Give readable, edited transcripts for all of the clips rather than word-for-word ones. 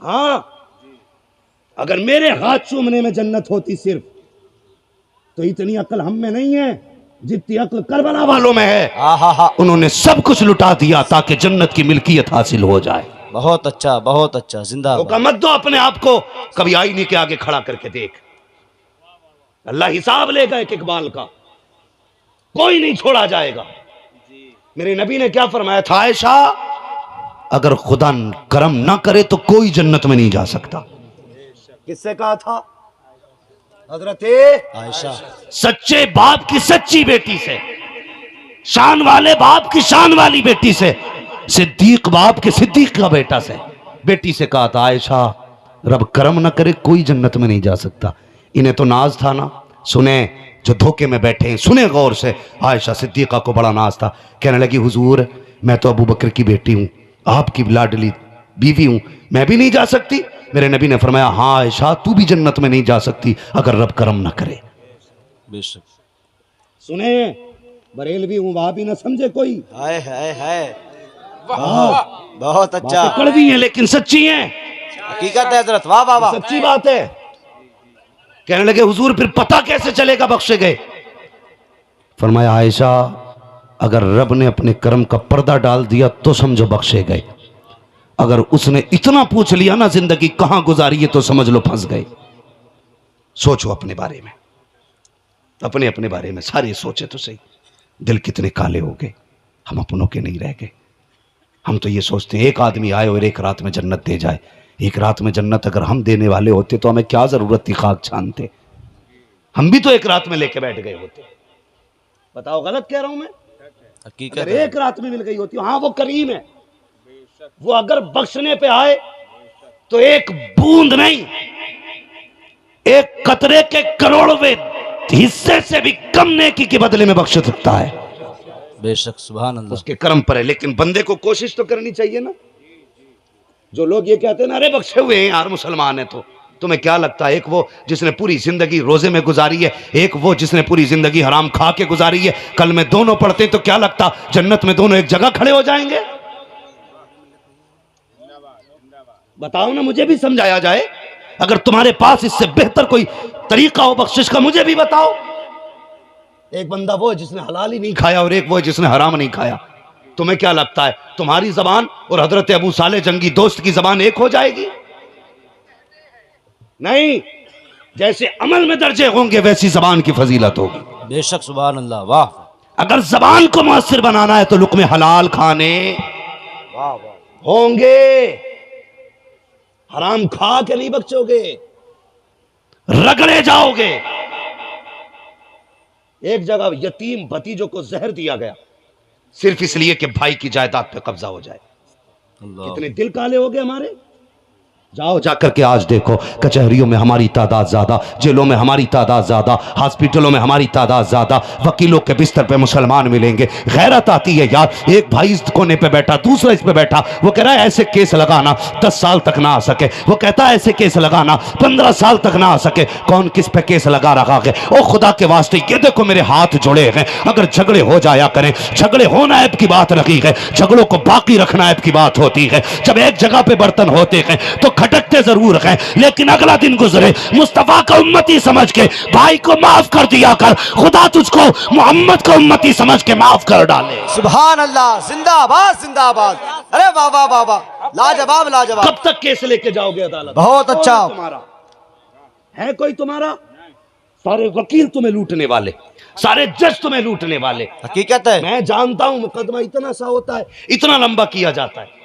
हाँ, अगर मेरे हाथ चूमने में जन्नत होती सिर्फ, तो इतनी अक्ल हम में नहीं है जितनी अक्ल करबला वालों में है। उन्होंने सब कुछ लुटा दिया ताकि जन्नत की मिल्कियत हासिल हो जाए। बहुत अच्छा, बहुत अच्छा, जिंदाबाद। मत दो अपने आप को कभी आईने के आगे खड़ा करके देख, अल्लाह हिसाब लेगा एक इकबाल का, कोई नहीं छोड़ा जाएगा। मेरे नबी ने क्या फरमाया था, आयशा अगर खुदा करम ना करे तो कोई जन्नत में नहीं जा सकता। किससे कहा था? हजरत आयशा। सच्चे बाप की सच्ची बेटी से, शान वाले बाप की शान वाली बेटी से, सिद्दीक बाप के सिद्दीक का बेटा से, बेटी से कहा था, आयशा रब करम ना करे कोई जन्नत में नहीं जा सकता। इन्हें तो नाज था ना, सुने जो धोखे में बैठे हैं, सुने गौर से। आयशा सिद्दीका को बड़ा नाज था, कहने लगी हुजूर मैं तो अबू बकर की बेटी हूं, आपकी लाडली बीवी हूं, मैं भी नहीं जा सकती। मेरे नबी ने फरमाया, हाँ आयशा तू भी जन्नत में नहीं जा सकती अगर रब करम ना करे। बेशक। सुने बरेलवी हूं, वहां भी ना समझे कोई। हाय हाय हाय, बहुत अच्छा। कड़वी है लेकिन सच्ची है, हकीकत है हजरत, वाह वाह वाह, सच्ची बात है। कहने लगे हुजूर फिर पता कैसे चलेगा बख्शे गए? फरमाया, आयशा अगर रब ने अपने कर्म का पर्दा डाल दिया तो समझो बख्शे गए, अगर उसने इतना पूछ लिया ना जिंदगी कहां गुजारी है तो समझ लो फंस गए। सोचो अपने बारे में, अपने अपने बारे में सारे सोचे तो सही। दिल कितने काले हो गए, हम अपनों के नहीं रह गए। हम तो ये सोचते हैं एक आदमी आए और एक रात में जन्नत दे जाए। एक रात में जन्नत अगर हम देने वाले होते तो हमें क्या जरूरत थी खाक छानते, हम भी तो एक रात में लेके बैठ गए होते। बताओ गलत कह रहा हूं मैं? हकीकत अगर एक रात में मिल गई होती, हाँ वो करीम है, वो अगर बख्शने पे आए तो एक बूंद नहीं, एक कतरे के करोड़वें हिस्से से भी कम नेकी के बदले में बख्श सकता है। बेशक, सुभान अल्लाह, उसके कर्म पर है। लेकिन बंदे को कोशिश तो करनी चाहिए ना। जो लोग ये कहते हैं ना, अरे बख्शे हुए हैं यार मुसलमान है, तो तुम्हें क्या लगता है एक वो जिसने पूरी जिंदगी रोजे में गुजारी है, एक वो जिसने पूरी जिंदगी हराम खा के गुजारी है, कल में दोनों पढ़ते तो क्या लगता जन्नत में दोनों एक जगह खड़े हो जाएंगे? बताओ ना, मुझे भी समझाया जाए। अगर तुम्हारे पास इससे बेहतर कोई तरीका हो बख्शिश का, मुझे भी बताओ। एक बंदा वो है जिसने हलाल ही नहीं खाया और एक वो है जिसने हराम नहीं खाया। तुम्हें क्या लगता है तुम्हारी जबान और हजरत अबू साले जंगी दोस्त की जबान एक हो जाएगी? नहीं, जैसे अमल में दर्जे होंगे वैसी जबान की फजीलत होगी। बेशक, सुभान अल्लाह, वाह। अगर जबान को मुअस्सिर बनाना है तो लुक़्मे हलाल खाने वाह वाह होंगे, हराम खा के नहीं बख्शोगे, रगड़े जाओगे। एक जगह यतीम भतीजों को जहर दिया गया सिर्फ इसलिए कि भाई की जायदाद पे कब्जा हो जाए। कितने दिल काले हो गए हमारे। जाओ जाकर के आज देखो, कचहरियों में हमारी तादाद ज्यादा, जेलों में हमारी तादाद ज्यादा, हॉस्पिटलों में हमारी तादाद ज्यादा, वकीलों के बिस्तर पे मुसलमान मिलेंगे। गैरत आती है यार। एक भाई इस कोने पे बैठा, दूसरा इस पे बैठा, वो कह रहा है ऐसे केस लगाना 10 साल तक ना आ सके, वो कहता है ऐसे केस लगाना 15 साल तक ना आ सके। कौन किस पे केस लगा रहा है? ओ खुदा के वास्ते, ये देखो मेरे हाथ जुड़े हैं, अगर झगड़े हो जाया करें, झगड़े होना ऐब की बात रखी है, झगड़ों को बाकी रखना ऐब की बात होती है। जब एक जगह पे बर्तन होते हैं तो खटकते जरूर हैं, लेकिन अगला दिन गुजरे मुस्तफा का उम्मती समझ के भाई को माफ कर दिया कर, खुदा तुझको मोहम्मद का उम्मती समझ के माफ कर डाले। सुभान अल्लाह, जिंदाबाद जिंदाबाद, अरे वाह वाह वाह वाह, लाजवाब लाजवाब। कब तक केस लेके जाओगे अदालत? बहुत अच्छा। तुम्हारा है कोई तुम्हारा? सारे वकील तुम्हें लूटने वाले, सारे जज तुम्हें लूटने वाले। हकीकत है, मैं जानता हूं मुकदमा इतना सा होता है, इतना लंबा किया जाता है,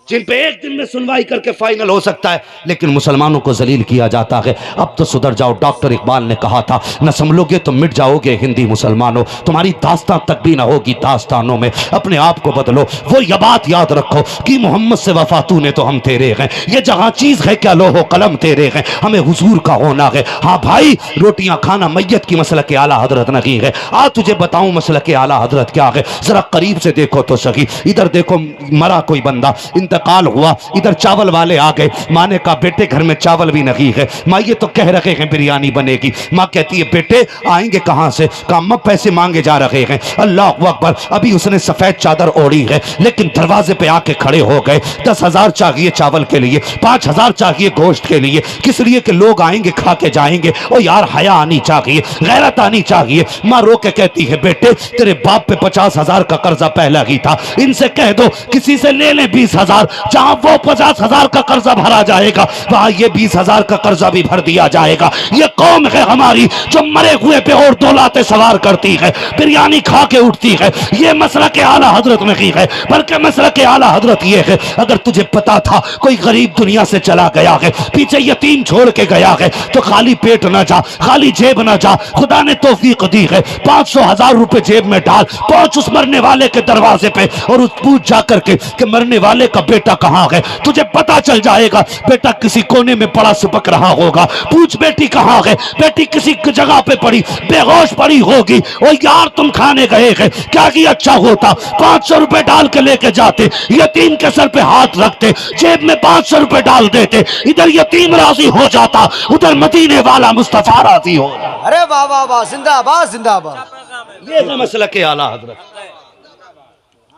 जिन पे एक दिन में सुनवाई करके फाइनल हो सकता है, लेकिन मुसलमानों को जलील किया जाता है। अब तो सुधर जाओ। डॉक्टर इकबाल ने कहा था, न संभलोगे तो मिट जाओगे हिंदी मुसलमानों, तुम्हारी दास्तां तक भी ना होगी दास्तानों में। अपने आप को बदलो। वो ये बात याद रखो कि मोहम्मद से वफा तूने तो हम तेरे हैं, ये जहां चीज है क्या लोहो कलम तेरे हैं, हमें हुजूर का होना है। हाँ भाई, रोटियां खाना मैयत की मसलक के आला हजरत नहीं है। आज तुझे बताऊं मसलक के आला हजरत क्या है, जरा करीब से देखो तो सही। इधर देखो मरा कोई बंदा, इंतकाल हुआ, इधर चावल वाले आ गए। माँ ने कहा बेटे घर में चावल भी नहीं है। माँ ये तो कह रहे हैं बिरयानी बनेगी। माँ कहती है बेटे आएंगे कहाँ से? कहा अम्मा पैसे मांगे जा रहे हैं। अल्लाह अकबर। अभी उसने सफेद चादर ओढ़ी है, लेकिन दरवाजे पे आके खड़े हो गए। 10,000 चाहिए चावल के लिए, 5,000 चाहिए गोश्त के लिए, किस लिए कि लोग आएंगे खा के जाएंगे। ओ यार हया आनी चाहिए, गैरत आनी चाहिए। माँ रो के कहती है बेटे तेरे बाप पे 50,000 का कर्जा पहला ही था, इनसे कह दो किसी से ले ले 20,000। जहां वो 50,000 का कर्जा भरा जाएगा वहां ये 20,000 का कर्जा भी भर दिया जाएगा। ये कौम है हमारी जो मरे हुए पे और दौलाते सवार करती है, बिरयानी खा के उठती है। ये मसला के आला हजरत नहीं है, बल्कि मसला के आला हजरत ये है अगर तुझे पता था कोई गरीब दुनिया से चला गया है, पीछे यतीम छोड़ के गया है, तो खाली पेट ना जा, खाली जेब ना जा। खुदा ने तौफीक दी है, 500,000 रुपए जेब में डाल, पहुंच उस मरने वाले के दरवाजे पे और उस पूछ जा करके कि मरने वाले का बेटा कहाँ है। तुझे पता चल जाएगा बेटा किसी कोने में पड़ा सिपक रहा होगा। पूछ बेटी कहाँ है, बेटी किसी जगह पे पड़ी बेहोश पड़ी होगी। ओ यार तुम खाने गए हैं, क्या कि अच्छा होता 500 रुपए डाल के लेके जाते, यतीम के सर पे हाथ रखते, जेब में 500 रुपए डाल देते, इधर यतीम राजी हो जाता, उधर मदीने वाला मुस्तफा राजी हो जाता। अरे वाह वाह वाह, जिंदाबाद जिंदाबाद। ये है मसला के आला हजरत।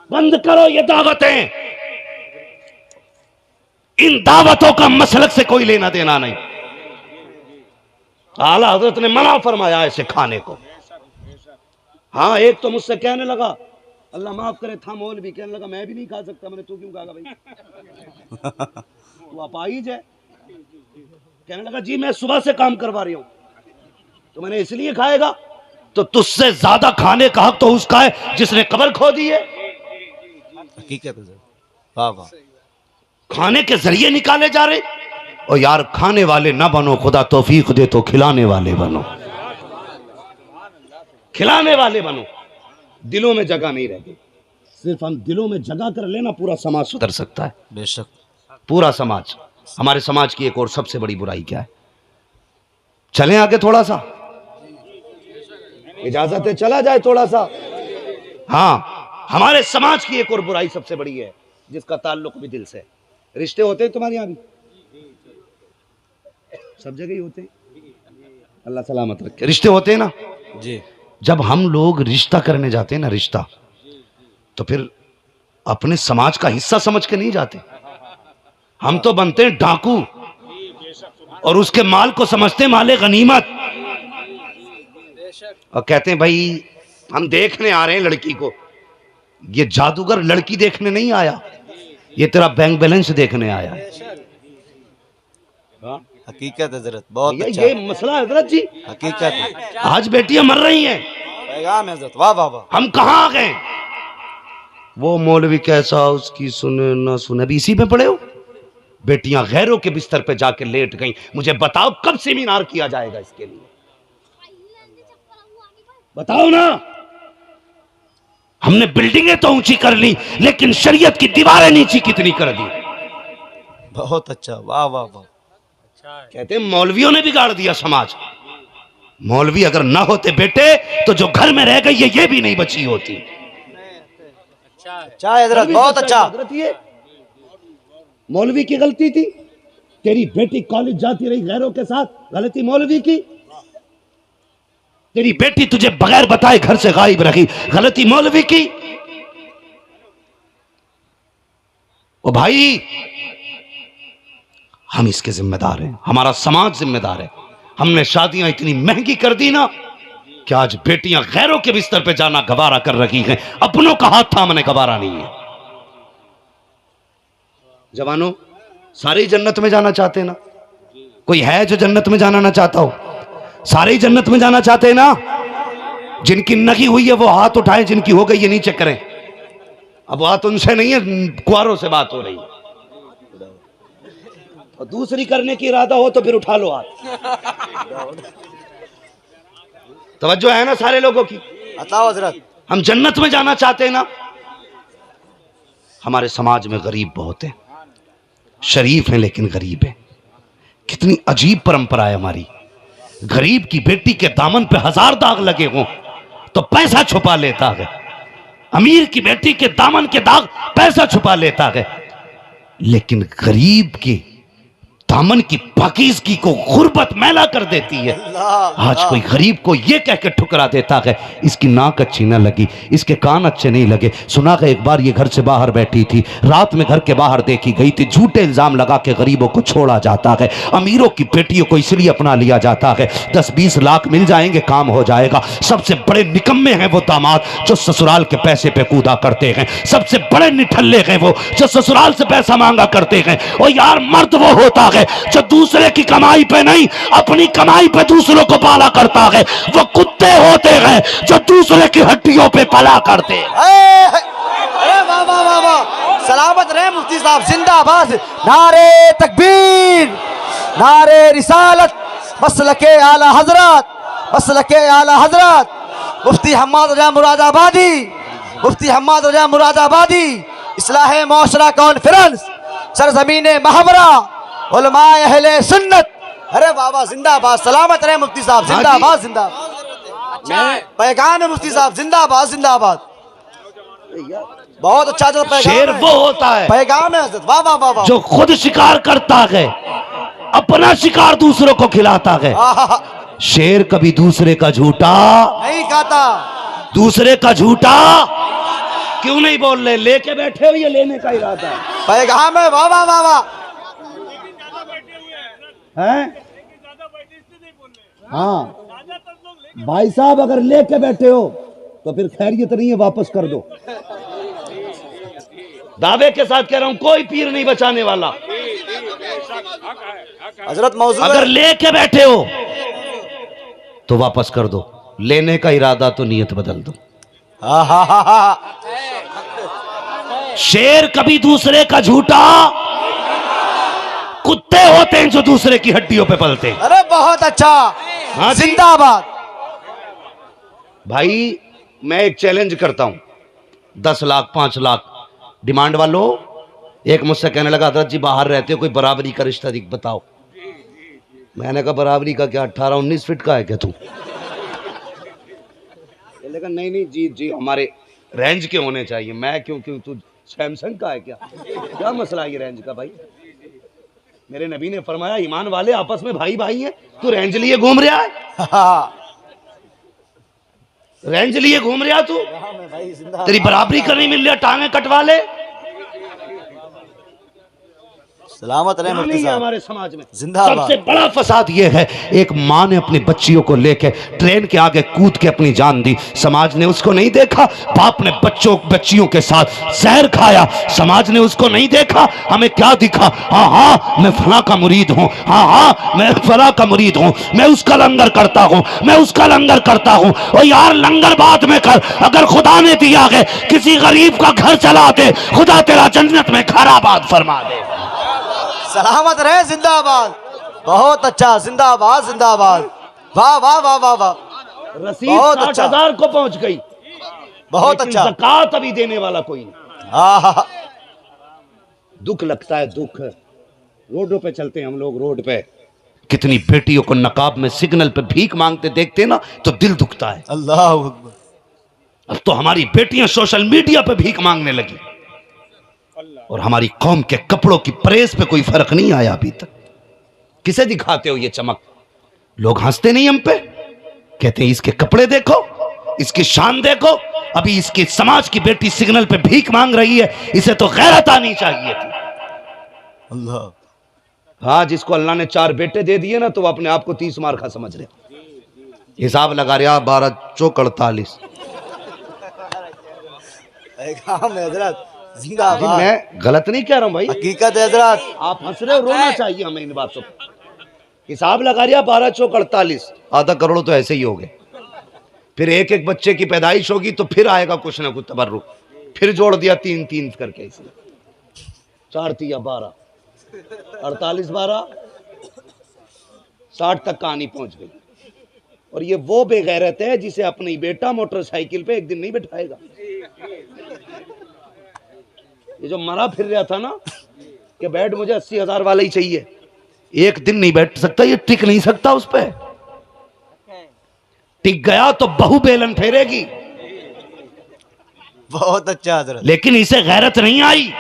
बंद करो ये दावतें, इन दावतों का मसलक से कोई लेना देना नहीं। आला हजरत ने मना फरमाया ऐसे खाने को। हाँ एक तो मुझसे कहने लगा, अल्लाह माफ करे था मौलवी, कहने लगा मैं भी नहीं खा सकता। मैंने तू क्यों कहा भाई? तू अपाहिज है। कहने लगा जी मैं सुबह से काम करवा रही हूं, तो मैंने इसलिए खाएगा। तो तुझसे ज्यादा खाने का हक तो उसका है जिसने कब्र खो दी है। हकीकत है। वाह वाह। खाने के जरिए निकाले जा रहे। और यार खाने वाले ना बनो, खुदा तौफीक दे तो खिलाने वाले बनो, खिलाने वाले बनो। दिलों में जगह नहीं रहती, सिर्फ हम दिलों में जगह कर लेना पूरा समाज सुधर सकता है। बेशक पूरा समाज। हमारे समाज की एक और सबसे बड़ी बुराई क्या है? चलें आगे थोड़ा सा, इजाजत है चला जाए थोड़ा सा। हाँ हमारे समाज की एक और बुराई सबसे बड़ी है जिसका ताल्लुक भी दिल से। रिश्ते होते हैं तुम्हारे यहाँ भी, सब जगह ही होते हैं, अल्लाह सलामत रखे। रिश्ते होते हैं ना जी। जब हम लोग रिश्ता करने जाते हैं ना, रिश्ता, तो फिर अपने समाज का हिस्सा समझ के नहीं जाते। हम तो बनते हैं डाकू और उसके माल को समझते हैं माले गनीमत, और कहते हैं भाई हम देखने आ रहे हैं लड़की को। ये जादूगर लड़की देखने नहीं आया, ये तेरा बैंक बैलेंस देखने आया। हकीकत हजरत, बहुत अच्छा। ये मसला हजरत जी, हकीकत है। आज बेटियां मर रही हैं, पैगाम है हजरत। वाह वाह वाह। हम कहां आ गए? वो मौलवी कैसा उसकी सुने ना सुने, अभी इसी में पड़े हो। बेटियां गैरों के बिस्तर पे जाके लेट गई। मुझे बताओ कब सेमिनार किया जाएगा इसके लिए? बताओ ना। हमने बिल्डिंगें तो ऊंची कर ली, लेकिन शरीयत की दीवारें नीची कितनी कर दी। बहुत अच्छा। वाह वाह वाह। कहते हैं मौलवियों ने बिगाड़ दिया समाज। मौलवी अगर ना होते बेटे तो जो घर में रह गई ये भी नहीं बची होती। अच्छा हजरत, बहुत अच्छा। हजरत ये मौलवी की गलती थी। तेरी बेटी कॉलेज जाती रही गैरों के साथ, गलती मौलवी की। तेरी बेटी तुझे बगैर बताए घर से गायब रही, गलती मौलवी की। ओ भाई हम इसके जिम्मेदार हैं, हमारा समाज जिम्मेदार है। हमने शादियां इतनी महंगी कर दी ना कि आज बेटियां गैरों के बिस्तर पे जाना गवारा कर रही हैं, अपनों का हाथ थामने गवारा नहीं है। जवानों सारे ही जन्नत में जाना चाहते ना? कोई है जो जन्नत में जाना ना चाहता हो? सारे ही जन्नत में जाना चाहते हैं ना? जिनकी नगी हुई है वो हाथ उठाएं, जिनकी हो गई ये नीचे करें। अब बात उनसे नहीं है, कुआरों से बात हो रही है। और दूसरी करने की इरादा हो तो फिर उठा लो हाथ। तवज्जो है ना सारे लोगों की? बताओ हजरत। हम जन्नत में जाना चाहते हैं ना? हमारे समाज में गरीब बहुत हैं, शरीफ हैं लेकिन गरीब हैं। कितनी अजीब परंपरा है हमारी। गरीब की बेटी के दामन पे 1000 दाग लगे हों तो पैसा छुपा लेता है, अमीर की बेटी के दामन के दाग पैसा छुपा लेता है। लेकिन गरीब की दामन की पाकीज़गी को गुर्बत मैला कर देती है। आज कोई गरीब को यह कह के ठुकरा देता है इसकी नाक अच्छी ना लगी, इसके कान अच्छे नहीं लगे। सुना है एक बार ये घर से बाहर बैठी थी, रात में घर के बाहर देखी गई थी, झूठे इल्जाम लगा के गरीबों को छोड़ा जाता है, अमीरों की बेटियों को इसलिए अपना लिया जाता है 10-20 लाख मिल जाएंगे काम हो जाएगा। सबसे बड़े निकम्मे हैं वो दामाद जो ससुराल के पैसे पे कूदा करते हैं, सबसे बड़े निठल्ले हैं वो जो ससुराल से पैसा मांगा करते हैं। और यार मर्द वो होता है जो दूसरे की कमाई पे नहीं अपनी कमाई पे दूसरों को पाला करता है। वो कुत्ते होते हैं जो दूसरे की हड्डियों पे पला करते हैं। अरे वाह वाह वाह वाह, सलामत रहे मुफ्ती साहब, जिंदाबाद। नारे तकबीर, नारे रिसालत, मसलके आला हजरत, मसलके आला हजरत मुफ्ती हम्माद रजा मुरादाबादी, मुफ्ती हम्माद रजा मुरादाबादी, इस्लाह मौशरा कॉन्फ्रेंस, सरजमीन महबरा, उलमाए अहले सुन्नत। अरे बाबा जिंदाबाद, सलामत रहे मुफ्ती साहब, जिंदाबाद जिंदाबाद। पैगाम है मुफ्ती साहब, जिंदाबाद जिंदाबाद। बहुत अच्छा जो पैगाम शेर है, वो होता है पैगाम है हज़रत, वाह वाह वाह वाह। जो खुद शिकार करता है, अपना शिकार दूसरों को खिलाता है। आहा, शेर कभी दूसरे का झूठा नहीं खाता। दूसरे का झूठा क्यों नहीं बोल रहे? लेके बैठे हो, ये लेने का इरादा है। पैगाम है, वाह वाह वाह वाह। हैं? हाँ भाई साहब, अगर लेके बैठे हो तो फिर खैरियत नहीं है, वापस कर दो। दावे के साथ कह रहा हूं, कोई पीर नहीं बचाने वाला। हजरत मौजूद है। अगर लेके बैठे हो तो वापस कर दो, लेने का इरादा तो नियत बदल दो। शेर कभी दूसरे का झूठा, कुत्ते होते हैं जो दूसरे की हड्डियों पे पलते हैं। अरे बहुत अच्छा, हाँ जी। जिंदाबाद। भाई मैं एक चैलेंज करता हूं, 10 लाख 5 लाख डिमांड वालों। एक मुझसे कहने लगा, हजरत जी बाहर रहते हो, कोई बराबरी का रिश्ता दिख बताओ। मैंने कहा बराबरी का क्या, 18-19 फीट का है क्या तू? लेकिन नहीं नहीं जी जी, हमारे रेंज के होने चाहिए। मैं क्यों क्यों, तू सैमसंग का है क्या? क्या मसला है ये रेंज का भाई? मेरे नबी ने फरमाया ईमान वाले आपस में भाई भाई हैं। तू रेंज लिए घूम रहा है, रेंज लिए घूम रहा तू, तेरी बराबरी कर नहीं मिल रहा, टांगे कटवा ले। सलामत रहे मुफ्ती साहब, हमारे समाज में जिंदाबाद। सबसे बड़ा फसाद यह है, एक माँ ने अपनी बच्चियों को लेकर ट्रेन के आगे कूद के अपनी जान दी, समाज ने उसको नहीं देखा। बाप ने बच्चियों के साथ जहर खाया, समाज ने उसको नहीं देखा। हमें क्या दिखा? हाँ हाँ मैं फला का मुरीद हूँ, हाँ हाँ मैं फला का मुरीद हूँ, मैं उसका लंगर करता हूँ, मैं उसका लंगर करता हूँ। और यार लंगर बाद में कर, अगर खुदा ने दिया है किसी गरीब का घर चला दे, खुदा तेरा जन्नत में घर आबाद फरमा दे। सलामत रहे, जिंदाबाद। बहुत अच्छा, जिंदाबाद जिंदाबाद। वाह वाह वाह वाह वाह, रसीद बहुत 60,000 को पहुंच गई, बहुत लेकिन अच्छा। ज़कात अभी देने वाला कोई नहीं। आहा, दुख लगता है, दुख। रोडों पे चलते हैं हम लोग, रोड पे कितनी बेटियों को नकाब में सिग्नल पे भीख मांगते देखते ना तो दिल दुखता है। अल्लाह अकबर। अब तो हमारी बेटियां सोशल मीडिया पे भीख मांगने लगी और हमारी कौम के कपड़ों की प्रेस पे कोई फर्क नहीं आया अभी तक। किसे दिखाते हो ये चमक? लोग हंसते नहीं हम पे, कहते हैं इसके कपड़े देखो, इसकी शान देखो। अभी इसके समाज की बेटी सिग्नल पे भीख मांग रही है, इसे तो गैरत आनी चाहिए थी। अल्लाह। हाँ, जिसको अल्लाह ने 4 बेटे दे दिए ना तो वो अपने आप को 30 मार खा समझ रहे। हिसाब लगा रहा 12 चौक 48। हजरत जिंदाबाद। मैं गलत नहीं कह रहा हूं भाई, हकीकत है हजरत। आप हंस रहे हो, रोना चाहिए हमें इन बातों पर। हिसाब लगा रहा 12 चौक 48, आधा करोड़ तो ऐसे ही हो गए। फिर एक एक बच्चे की पैदाइश होगी तो फिर आएगा कुछ ना कुछ तबर्रुक, फिर जोड़ दिया 3-3 करके, इसलिए 4 तिया 12, 48 12 60 तक कहानी पहुंच गई। और ये वो बेगैरत है जिसे अपनी बेटा मोटरसाइकिल पे एक दिन नहीं बिठाएगा। ये जो मरा फिर रहा था ना कि बैठ मुझे 80,000 वाला ही चाहिए, एक दिन नहीं बैठ सकता, ये टिक नहीं सकता उस पे। टिक गया तो बहु बेलन फेरेगी। बहुत अच्छा हजरत। लेकिन इसे गैरत नहीं आई,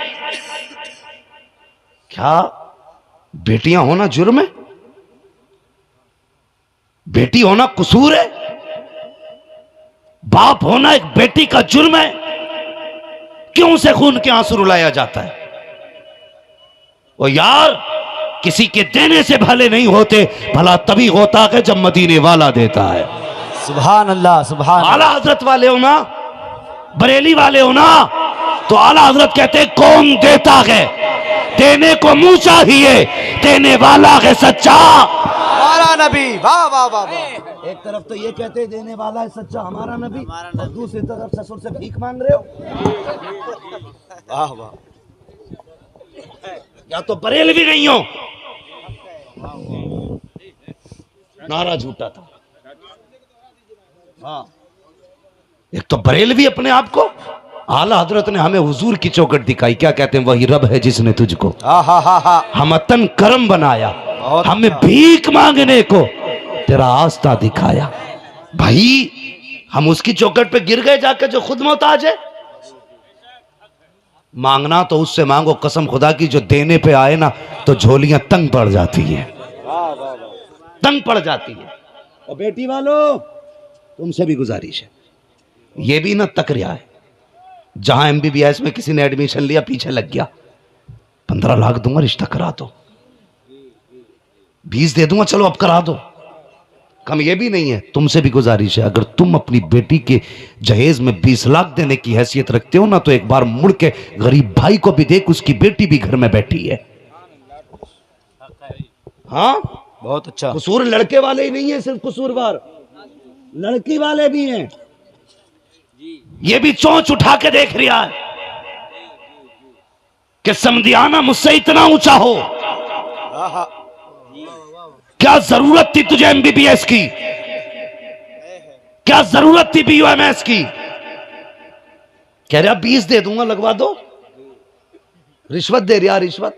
क्या बेटियां होना जुर्म है? बेटी होना कसूर है? बाप होना एक बेटी का जुर्म है? क्यों उसे खून के आंसू रुलाया जाता है? ओ यार, किसी के देने से भले नहीं होते, भला तभी होता है जब मदीने वाला देता है। सुभान अल्लाह, सुभान आला हजरत वाले हो ना, बरेली वाले हो ना, तो आला हजरत कहते हैं कौन देता है, देने को मुंह चाहिए, देने वाला है सच्चा हमारा नबी। वाह वाह वाह वाह। एक तरफ तो ये कहते हैं देने वाला है सच्चा हमारा नबी, और दूसरी तरफ ससुर से भीख मांग रहे हो। वाह वाह। या तो बरेलवी नहीं हो। नारा झूठा था। हाँ, एक तो बरेलवी अपने आप को, आला हजरत ने हमें हुजूर की चौखट दिखाई। क्या कहते हैं? वही रब है जिसने तुझको हमतन करम बनाया, हमें भीख मांगने को तेरा आस्था दिखाया। भाई हम उसकी चौखट पे गिर गए जाकर जो खुद मोहताज है। मांगना तो उससे मांगो, कसम खुदा की, जो देने पे आए ना तो झोलियां तंग पड़ जाती है, तंग पड़ जाती है। और बेटी वालों, तुमसे भी गुजारिश है, ये भी ना तकरिया है। जहां MBBS में किसी ने एडमिशन लिया, पीछे लग गया, 15 लाख दूंगा, रिश्ता करा दो, 20 दे दूंगा, चलो अब करा दो। कम ये भी नहीं है। तुमसे भी गुजारिश है, अगर तुम अपनी बेटी के जहेज में 20 लाख देने की हैसियत रखते हो ना, तो एक बार मुड़ के गरीब भाई को भी देख, उसकी बेटी भी घर में बैठी है। हाँ, बहुत अच्छा। कसूर लड़के वाले ही नहीं है, सिर्फ कसूरवार लड़की वाले भी हैं। ये भी चोंच उठा के देख रहा है कि समधियाना मुझसे इतना ऊंचा हो। क्या जरूरत थी तुझे MBBS की? क्या जरूरत थी BUMS की? कह रहा 20 दे दूंगा, लगवा दो। रिश्वत दे रहा, रिश्वत।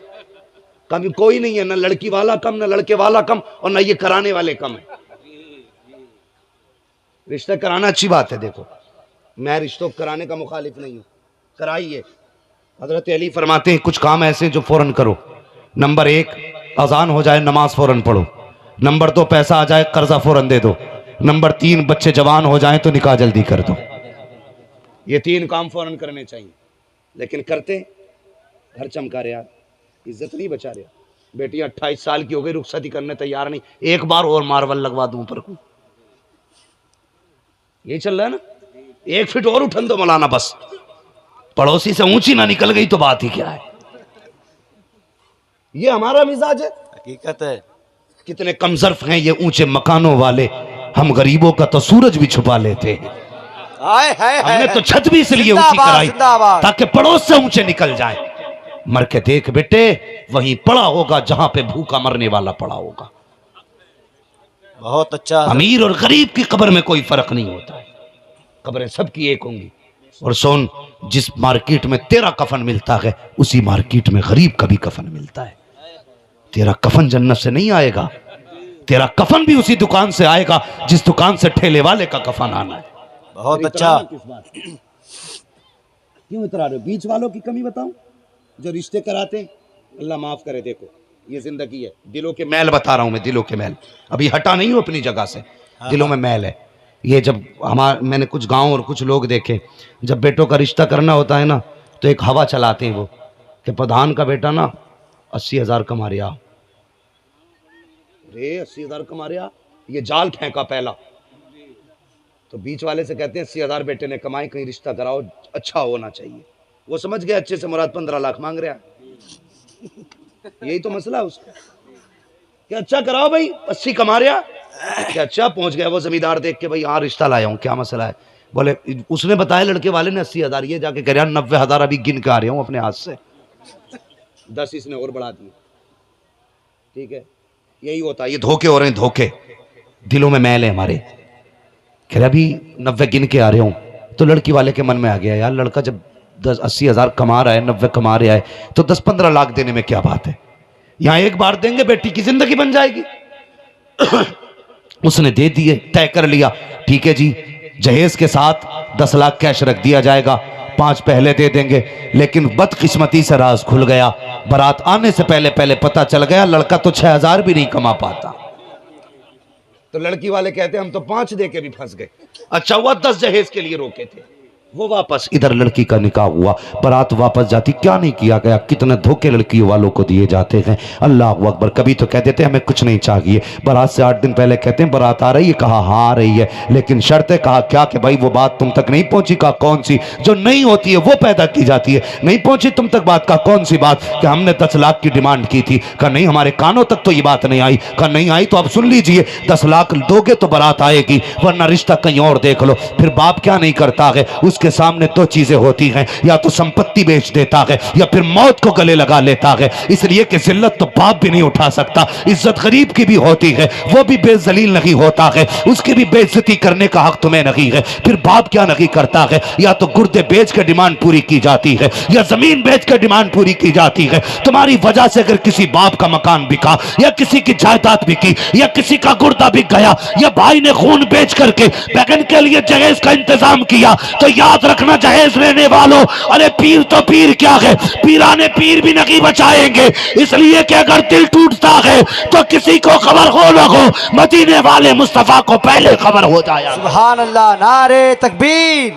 कभी कोई नहीं है, ना लड़की वाला कम, ना लड़के वाला कम, और ना ये कराने वाले कम है। रिश्ते कराना अच्छी बात है। देखो, मैं रिश्तों कराने का मुखालिफ नहीं हूं, कराइए। हजरत अली फरमाते हैं कुछ काम ऐसे जो फौरन करो। नंबर 1, अजान हो जाए नमाज फौरन पढ़ो। नंबर 2, पैसा आ जाए कर्जा फौरन दे दो। नंबर 3, बच्चे जवान हो जाएं तो निकाह जल्दी कर दो। ये 3 काम फौरन करने चाहिए, लेकिन करते घर चमका रहे, इज्जत नहीं बचा रहे। बेटी 28 साल की हो गई, रुखसती करने तैयार नहीं। एक बार और मार्बल लगवा दूं पर को, ये चल रहा है ना। 1 फीट और उठन दो मौलाना, बस पड़ोसी से ऊंची ना निकल गई तो बात ही क्या है। ये हमारा मिजाज है, हकीकत है। कितने कमजर्फ हैं ये ऊंचे मकानों वाले। हम गरीबों का तो सूरज भी छुपा लेते हैं। हमने तो छत भी इसलिए ऊंची कराई ताकि पड़ोस से ऊंचे निकल जाए। मर के देख बेटे, वहीं पड़ा होगा जहां पे भूखा मरने वाला पड़ा होगा। बहुत अच्छा। अमीर और गरीब की कब्र में कोई फर्क नहीं होता है, कब्रें सबकी एक होंगी। और सोन, जिस मार्केट में तेरा कफन मिलता है, उसी मार्केट में गरीब का भी कफन मिलता है। तेरा कफन जन्नत से नहीं आएगा, तेरा कफन भी उसी दुकान से आएगा जिस दुकान से ठेले वाले का कफन आना है। बहुत अच्छा। क्यों इतरा रहे हो? बीच वालों की कमी बताऊं जो रिश्ते कराते हैं। अल्लाह माफ करे। देखो, ये जिंदगी है, दिलों के मैल बता रहा हूं मैं, दिलों के मैल। अभी हटा नहीं हूं अपनी जगह से, दिलों में मैल है। ये जब मैंने कुछ गांव और कुछ लोग देखे, जब बेटों का रिश्ता करना होता है ना, तो एक हवा चलाते हैं वो कि प्रधान का बेटा ना 80,000 कमा रहा। अरे 80,000 कमा रहा, ये जाल फेंका पहला। तो बीच वाले से कहते हैं 80,000 बेटे ने कमाए, कहीं रिश्ता कराओ, अच्छा होना चाहिए। वो समझ गया अच्छे से मुराद 15 लाख मांग रहा है। यही तो मसला है उसका। क्या अच्छा कराओ भाई, 80 कमा रहा। क्या अच्छा, पहुंच गया वो जमींदार देख के, भाई हाँ रिश्ता लाया हूँ, क्या मसला है? बोले उसने बताया लड़के वाले ने 80,000। ये जाके कह रहा 90,000 अभी गिन के आ रहा हूँ अपने हाथ से। 10 इसने और बढ़ा दिए। ठीक है, यही होता है, ये धोखे हो रहे हैं, धोखे। दिलों में मैल है हमारे। कह रहा अभी 90 गिन के आ रहे हूँ। तो लड़की वाले के मन में आ गया, यार लड़का जब 80,000 कमा रहा है, 90 कमा रहा है, तो 10-15 लाख देने में क्या बात है? यहां एक बार देंगे, बेटी की जिंदगी बन जाएगी। उसने दे दिए, तय कर लिया, ठीक है जी, जहेज के साथ 10 लाख कैश रख दिया जाएगा, 5 पहले दे देंगे, लेकिन बदकिस्मती से राज खुल गया। बारात आने से पहले पहले पता चल गया लड़का तो 6000 भी नहीं कमा पाता। तो लड़की वाले कहते हैं हम तो 5 दे के भी फंस गए। अच्छा हुआ 10 जहेज के लिए रोके थे। वो वापस इधर लड़की का निकाह हुआ, बारात वापस जाती, क्या नहीं किया गया, कितने धोखे लड़कियों वालों को दिए जाते हैं। अल्लाह अकबर। कभी तो कह देते हैं हमें कुछ नहीं चाहिए, बारात से 8 दिन पहले कहते हैं बारात आ रही है, कहा हाँ आ रही है, लेकिन शर्त है, कहा क्या कि भाई वो बात तुम तक नहीं पहुंची, कहा कौन सी, जो नहीं होती है वो पैदा की जाती है। नहीं पहुंची तुम तक बात, का कौन सी बात, कि हमने 10 लाख की डिमांड की थी, कहा नहीं हमारे कानों तक तो ये बात नहीं आई, कहा नहीं आई तो अब सुन लीजिए 10 लाख दोगे तो बारात आएगी, वरना रिश्ता कहीं और देख लो। फिर बाप क्या नहीं करता है, उसके सामने 2 चीजें होती हैं, या तो संपत्ति बेच देता है या फिर मौत को गले लगा लेता है। इसलिए कि जिल्लत तो बाप भी नहीं उठा सकता, इज्जत गरीब की भी होती है, वो भी बेजलील नहीं होता है, उसकी भी बेइज्जती करने का हक तुम्हें नहीं है। फिर बाप क्या नहीं करता है, या तो गुर्दे बेच के डिमांड पूरी की जाती है या जमीन बेच के डिमांड पूरी की जाती है। तुम्हारी वजह से अगर किसी बाप का मकान बिका या किसी की जायदाद बिकी या किसी का गुर्दा बिक गया या भाई ने खून बेच करके बहन के लिए जहेज का इंतजाम किया, तो याद रखना जहेज लेने वालों, अरे पीर तो पीर क्या है, पीराने पीर भी नहीं बचाएंगे। इसलिए कि अगर दिल टूटता है तो किसी को खबर हो न हो, मदीने वाले मुस्तफा को पहले खबर हो जाए। सुभान अल्लाह। नारे तकबीर,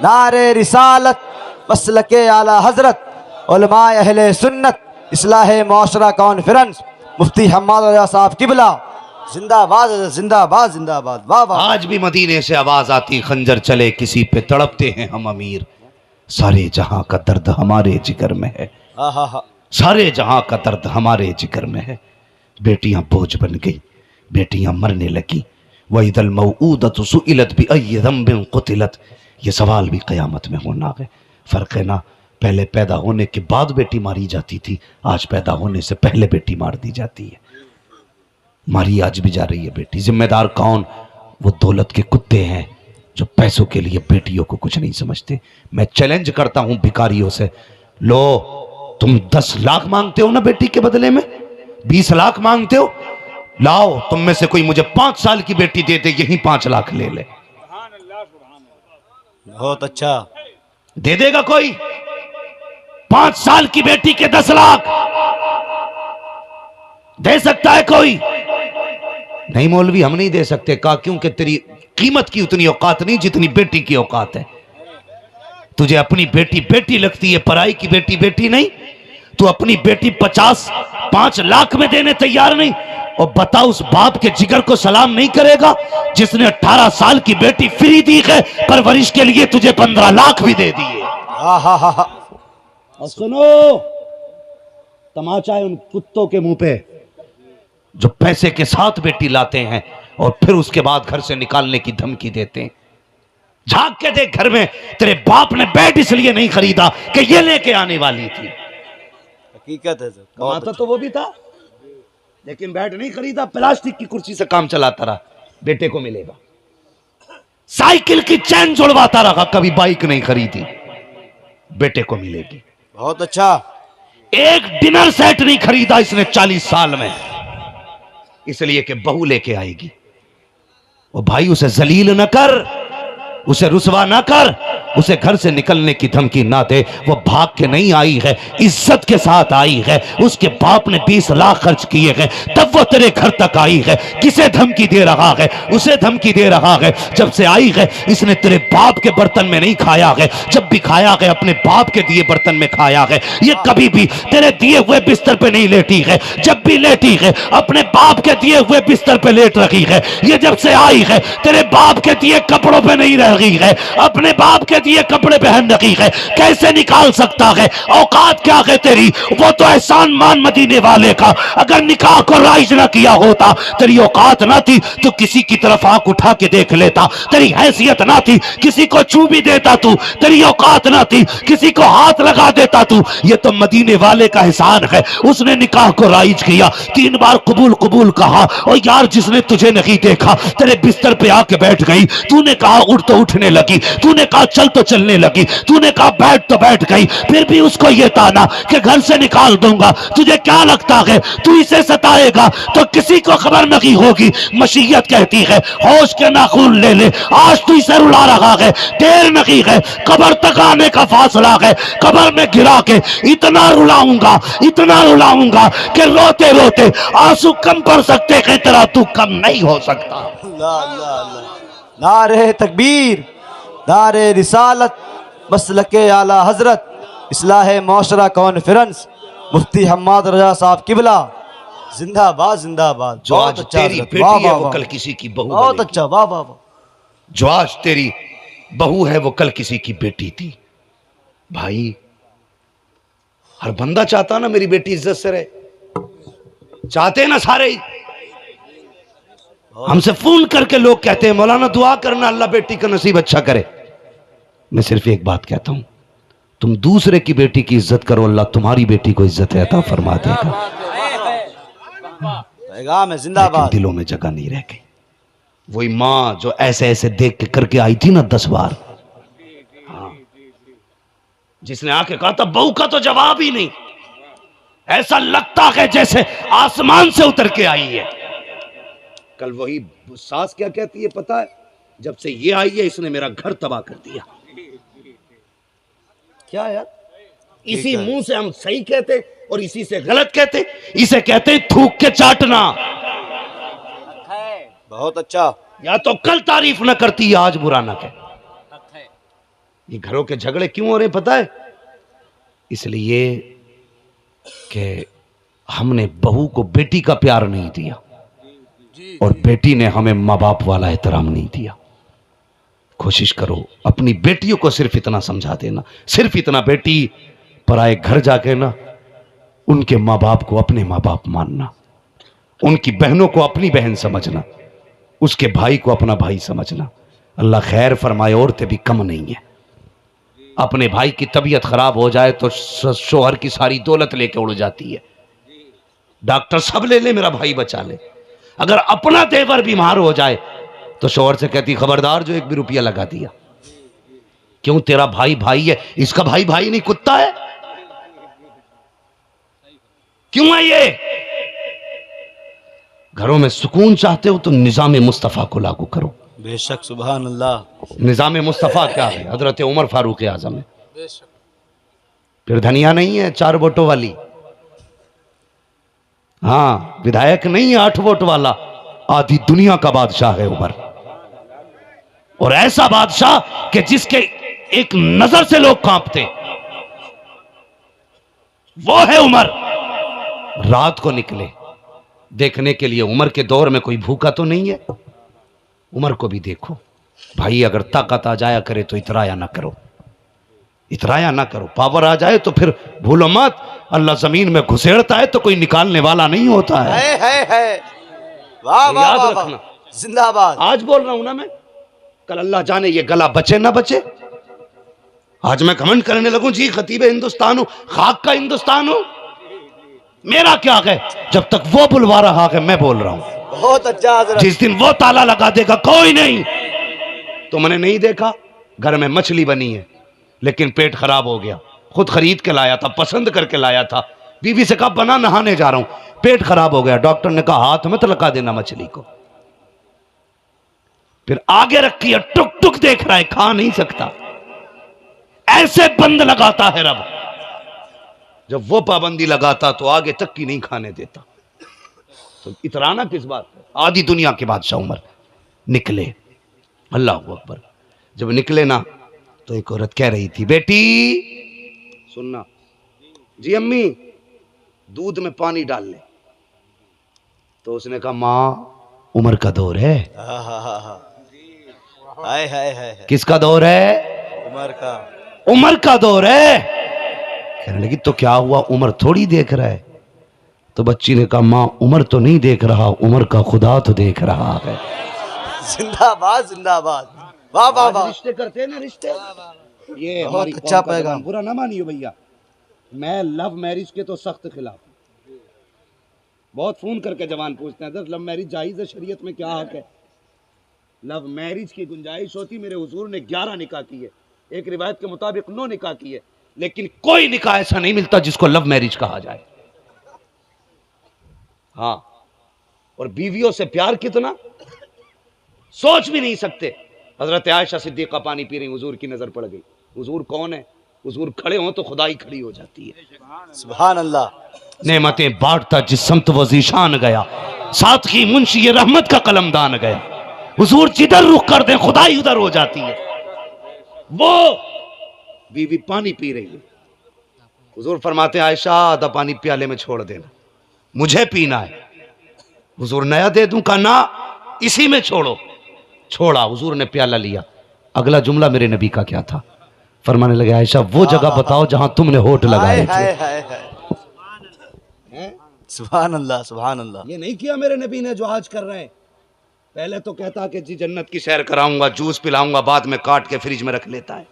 नारे रिसालत, मसलके आला हजरत, उलमाए अहले सुन्नत, इस्लाह मुआशरा कॉन्फ्रेंस, मुफ्ती हम्माद रजा साहब किबला, जिंदाबाद जिंदाबाद जिंदाबाद। वाह वाह। आज भी मदीने से आवाज आती, खंजर चले किसी पे तड़पते हैं हम अमीर, सारे जहां का दर्द हमारे जिगर में है, सारे जहां का दर्द हमारे जिगर में है। बेटियां बोझ बन गई, बेटियां मरने लगी, वइदल मौऊदतु सुइलत बिअय्यि ज़ंबिन क़ुतिलत, ये सवाल भी क़यामत में होना है। फर्क है ना, पहले पैदा होने के बाद बेटी मारी जाती थी, आज पैदा होने से पहले बेटी मार दी जाती है। मारी आज भी जा रही है बेटी। जिम्मेदार कौन? वो दौलत के कुत्ते हैं जो पैसों के लिए बेटियों को कुछ नहीं समझते। मैं चैलेंज करता हूं भिखारियों से, लो तुम 10 लाख मांगते हो ना बेटी के बदले में, 20 लाख मांगते हो, लाओ तुम में से कोई मुझे 5 साल की बेटी दे दे, यही 5 लाख ले ले। बहुत अच्छा। दे देगा कोई? 5 साल की बेटी के 10 लाख दे सकता है कोई? नहीं मौलवी हम नहीं दे सकते। कहा क्योंकि तेरी कीमत की उतनी औकात नहीं जितनी बेटी की औकात है। तुझे अपनी बेटी बेटी लगती है, पराई की बेटी बेटी नहीं। तू अपनी बेटी 5 लाख में देने तैयार नहीं, और बता उस बाप के जिगर को सलाम नहीं करेगा जिसने 18 साल की बेटी फ्री दी है, परवरिश के लिए तुझे 15 लाख भी दे दिए। और सुनो, तमाचा है उन कुत्तों के मुंह पे जो पैसे के साथ बेटी लाते हैं और फिर उसके बाद घर से निकालने की धमकी देते हैं। झांक के देख, घर में तेरे बाप ने बेड इसलिए नहीं खरीदा कि ये लेके आने वाली थी। हकीकत है सर, कमाता तो वो भी था, लेकिन बेड नहीं खरीदा, प्लास्टिक की कुर्सी से काम चलाता रहा। बेटे को मिलेगा। साइकिल की चैन जुड़वाता रहा, कभी बाइक नहीं खरीदी, बेटे को मिलेगी। बहुत अच्छा। एक डिनर सेट नहीं खरीदा इसने 40 साल में, इसलिए कि बहू लेके आएगी। वो भाई उसे जलील न कर, उसे रुसवा ना कर, उसे घर से निकलने की धमकी ना दे। वो भाग के नहीं आई है, इज्जत के साथ आई है। उसके बाप ने 20 लाख खर्च किए हैं तब वो तेरे घर तक आई है। किसे धमकी दे रहा है? उसे धमकी दे रहा है। जब से आई है इसने तेरे बाप के बर्तन में नहीं खाया है, जब भी खाया है अपने बाप के दिए बर्तन में खाया है। ये कभी भी तेरे दिए हुए बिस्तर पे नहीं लेटी है, जब भी लेटी है अपने बाप के दिए हुए बिस्तर पे लेट रही है। ये जब से आई है तेरे बाप के दिए कपड़ों पे नहीं रह रही है, अपने बाप के दिए कपड़े पहन रही है। कैसे निकाल सकता है? औकात क्या है तेरी? वो तो एहसान मान मदीने वाले का। अगर निकाह को राइज ना किया होता, तेरी औकात ना थी तो किसी की तरफ आंख उठा के देख लेता। तेरी हैसियत ना थी किसी को छू भी देता तू, तेरी औकात ना थी किसी को हाथ लगा देता तू। ये तो मदीने वाले का एहसान है, उसने निकाह को राइज किया। 3 बार कबूल कबूल कहा, और यार जिसने तुझे नहीं देखा तेरे बिस्तर पे आके बैठ गई, तूने कहा उठ तो उठने लगी, तूने कहा चल तो चलने लगी, तूने कहा बैठ तो बैठ गई, फिर भी उसको ये ताना कि घर से निकाल दूंगा। तुझे क्या लगता है तू इसे सताएगा तो किसी को खबर नहीं होगी? मशीयत कहती है होश के नाखून ले ले, आज तू इसे रुला रहा है, देर नहीं है, कब्र तक आने का फासला है, कब्र में गिरा के इतना रुलाऊंगा, इतना रुलाऊंगा कि रोते रोते आंसू कम पड़ सकते हैं, तेरा तू कम नहीं हो सकता। अल्लाह अल्लाह अल्लाह। नारे तकबीर, नारे रिसालत, मसलके आला हजरत, इस्लाह मौशरा कॉन्फ्रेंस, मुफ्ती हम्माद रजा साहब किबला, जिंदाबाद जिंदाबाद। जो आज तेरी हजरत, बेटी वाह, है वाह, वो वाह। कल किसी की बहू बहुत बनेगी। अच्छा, वाह वाह वाह। जो आज तेरी बहू है वो कल किसी की बेटी थी। भाई हर बंदा चाहता ना मेरी बेटी इज्जत से रहे, चाहते ना सारे ही। हमसे फोन करके लोग कहते हैं मौलाना दुआ करना अल्लाह बेटी का नसीब अच्छा करे। मैं सिर्फ एक बात कहता हूं, तुम दूसरे की बेटी की इज्जत करो, अल्लाह तुम्हारी बेटी को इज्जत अता फरमा देगा। पैगाम है लेकिन जिंदाबाद। दिलों में जगह नहीं रह गई। वही माँ जो ऐसे ऐसे देख के करके आई थी ना 10 बार, हाँ, जिसने आके कहा था बहू का तो जवाब ही नहीं, ऐसा लगता है जैसे आसमान से उतर के आई है। कल वही सास क्या कहती है पता है? जब से ये आई है इसने मेरा घर तबाह कर दिया। क्या यार, इसी मुंह से हम सही कहते और इसी से गलत कहते। इसे कहते थूक के चाटना। बहुत अच्छा। या तो कल तारीफ न करती या आज बुरा न कहे। ये घरों के झगड़े क्यों हो रहे पता है? इसलिए कि हमने बहू को बेटी का प्यार नहीं दिया और बेटी ने हमें माँ बाप वाला एहतराम नहीं दिया। कोशिश करो अपनी बेटियों को सिर्फ इतना समझा देना, सिर्फ इतना, बेटी पराए घर जाके ना उनके माँ बाप को अपने माँ बाप मानना, उनकी बहनों को अपनी बहन समझना, उसके भाई को अपना भाई समझना। अल्लाह खैर फरमाए, औरतें भी कम नहीं है। अपने भाई की तबीयत खराब हो जाए तो शोहर की सारी दौलत लेके उड़ जाती है, डॉक्टर सब ले ले मेरा भाई बचा ले। अगर अपना देवर बीमार हो जाए तो शोहर से कहती खबरदार जो 1 भी रुपया लगा दिया। क्यों? तेरा भाई भाई है, इसका भाई भाई नहीं कुत्ता है। क्यों है ये? घरों में सुकून चाहते हो तो निजाम मुस्तफा को लागू करो। बेशक, सुभान अल्लाह। निजाम मुस्तफा क्या है? हजरत उमर फारूक आजम है। फिर धनिया नहीं है 4 वोटों वाली, हाँ, विधायक नहीं है 8 वोट वाला, आधी दुनिया का बादशाह है उमर। और ऐसा बादशाह कि जिसके एक नजर से लोग कांपते, वो है उमर। रात को निकले देखने के लिए, उमर के दौर में कोई भूखा तो नहीं है। उमर को भी देखो भाई, अगर ताकत आ जाया करे तो इतराया ना करो, इतराया ना करो। पावर आ जाए तो फिर भूलो मत, अल्लाह जमीन में घुसेड़ता है तो कोई निकालने वाला नहीं होता है। है। वाह वाह याद वाह, रखना। वाह। जिंदाबाद। आज बोल रहा हूं ना मैं, कल अल्लाह जाने ये गला बचे ना बचे। आज मैं कमेंट करने लगूं जी खतीब हिंदुस्तान हूं, खाक का हिंदुस्तान हूं, मेरा क्या है? जब तक वो बुलवा रहा है मैं बोल रहा हूं। बहुत अच्छा हजरत। जिस दिन वो ताला लगा देगा कोई नहीं। तो मैंने नहीं देखा, घर में मछली बनी है लेकिन पेट खराब हो गया, खुद खरीद के लाया था, पसंद करके लाया था, बीवी से कहा बना नहाने जा रहा हूं, पेट खराब हो गया, डॉक्टर ने कहा हाथ मत लगा देना मछली को। फिर आगे रखी है, टुक टुक देख रहा है, खा नहीं सकता। ऐसे बंद लगाता है रब। जब वो पाबंदी लगाता तो आगे तक की नहीं खाने देता। तो इतराना किस बात है? आधी दुनिया के बादशाह उमर निकले, अल्लाह अकबर। जब निकले ना तो एक औरत कह रही थी, बेटी सुनना। जी अम्मी, दूध में पानी डाल ले। तो उसने कहा माँ उमर का दौर है। हाय हाय हाय। किसका दौर है? उमर का। उमर का दौर है। कहने लगी तो क्या हुआ, उमर थोड़ी देख रहा है। तो बच्ची ने कहा माँ उमर तो नहीं देख रहा, उमर का खुदा तो देख रहा है। जिंदाबाद जिंदाबाद। वाह वाह वाह। रिश्ते करते हैं ना, रिश्ते। ये बहुत हमारी अच्छा कौम का पैगाम। जवान, बुरा ना मानियो भैया, मैं लव मैरिज के तो सख्त खिलाफ हूं। बहुत फोन करके जवान पूछते हैं लव मैरिज जायज है शरीयत में, क्या हक है? लव मैरिज की गुंजाइश होती, मेरे हुजूर ने 11 निकाह किए, एक रिवायत के मुताबिक 9 निकाह किए, लेकिन कोई निकाह ऐसा नहीं मिलता जिसको लव मैरिज कहा जाए। हाँ, और बीवियों से प्यार कितना सोच भी नहीं सकते। हजरत आयशा सिद्दीका पानी पी रही, हुजूर की नजर पड़ गई। हुजूर कौन है? हुजूर खड़े हो तो खुदाई खड़ी हो जाती है। सुभान अल्लाह। नेमतें बांटता जिस समत वो ज़ीशान गया, साथ ही मुंशी ये रहमत का कलमदान गया। हुजूर जिधर रुख कर दे खुदाई उधर हो जाती है। वो बीवी पानी पी रही है, हुजूर फरमाते हैं आयशा आधा पानी प्याले में छोड़ देना, मुझे पीना है। हुजूर नया दे दूं? का ना, इसी में छोड़ो। छोड़ा, हुजूर ने प्याला लिया। अगला जुमला मेरे नबी का क्या था? फरमाने लगे आयशा वो जगह बताओ जहां तुमने होठ लगाए थे। सुभान अल्लाह, सुभान अल्लाह। ये नहीं किया मेरे नबी ने जो आज कर रहे हैं। पहले तो कहता कि जी जन्नत की सैर कराऊंगा, जूस पिलाऊंगा, बाद में काट के फ्रिज में रख लेता है।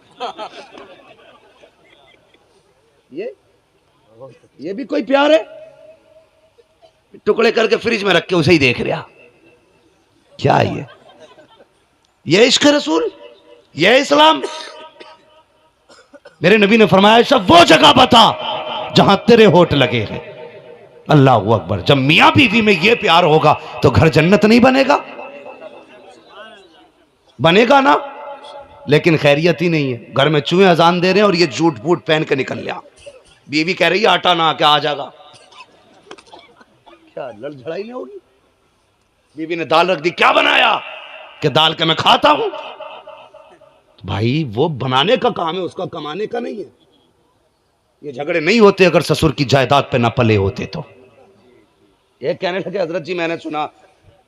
ये भी कोई प्यार है? टुकड़े करके फ्रिज में रख के उसे ही देख रहा। क्या ये इश्क रसूल, ये इस्लाम? मेरे नबी ने फरमाया सब वो जगह बता जहां तेरे होठ लगे हैं। अल्लाह अकबर। जब मियां बीवी में ये प्यार होगा तो घर जन्नत नहीं बनेगा? बनेगा ना, लेकिन खैरियत ही नहीं है। घर में चूहे अजान दे रहे हैं और ये झूठ फूट पहन के निकल लिया। बीवी कह रही है आटा ना क्या आ जाएगा, क्या लड़ झड़ाई नहीं होगी? बीवी ने दाल रख दी, क्या बनाया? कि दाल के मैं खाता हूं। भाई वो बनाने का काम है, उसका कमाने का नहीं है। ये झगड़े नहीं होते अगर ससुर की जायदाद पे ना पले होते तो। ये कहने लगे हजरत जी मैंने सुना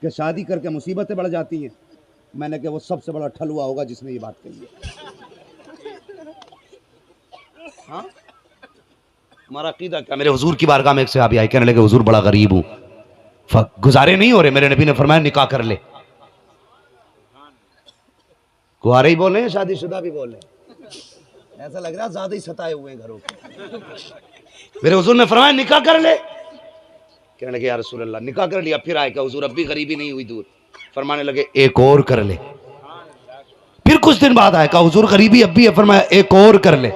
कि शादी करके मुसीबतें बढ़ जाती हैं। मैंने कहा वो सबसे बड़ा ठलुआ होगा जिसने ये बात कही है। हाँ, हमारा अकीदा क्या? मेरे हुजूर की बारगाह में एक सहाबी आए, कहने लगे हुजूर बड़ा गरीब हूं, गुजारे नहीं हो रहे। मेरे नबी ने फरमाया निकाह कर ले। कुआरे ही बोले, शादीशुदा भी बोले, ऐसा लग रहा है ज्यादा ही सताए हुए हैं घरों के। मेरे हुजूर ने फरमाया निकाह कर ले। कहने लगे या रसूल अल्लाह, निकाह कर लिया। फिर आए क्या हुजूर अब भी गरीबी नहीं हुई दूर? फरमाने लगे एक और कर ले। फिर कुछ दिन बाद आए, कहा हुजूर गरीबी अब भी है। फरमाया एक और कर ले।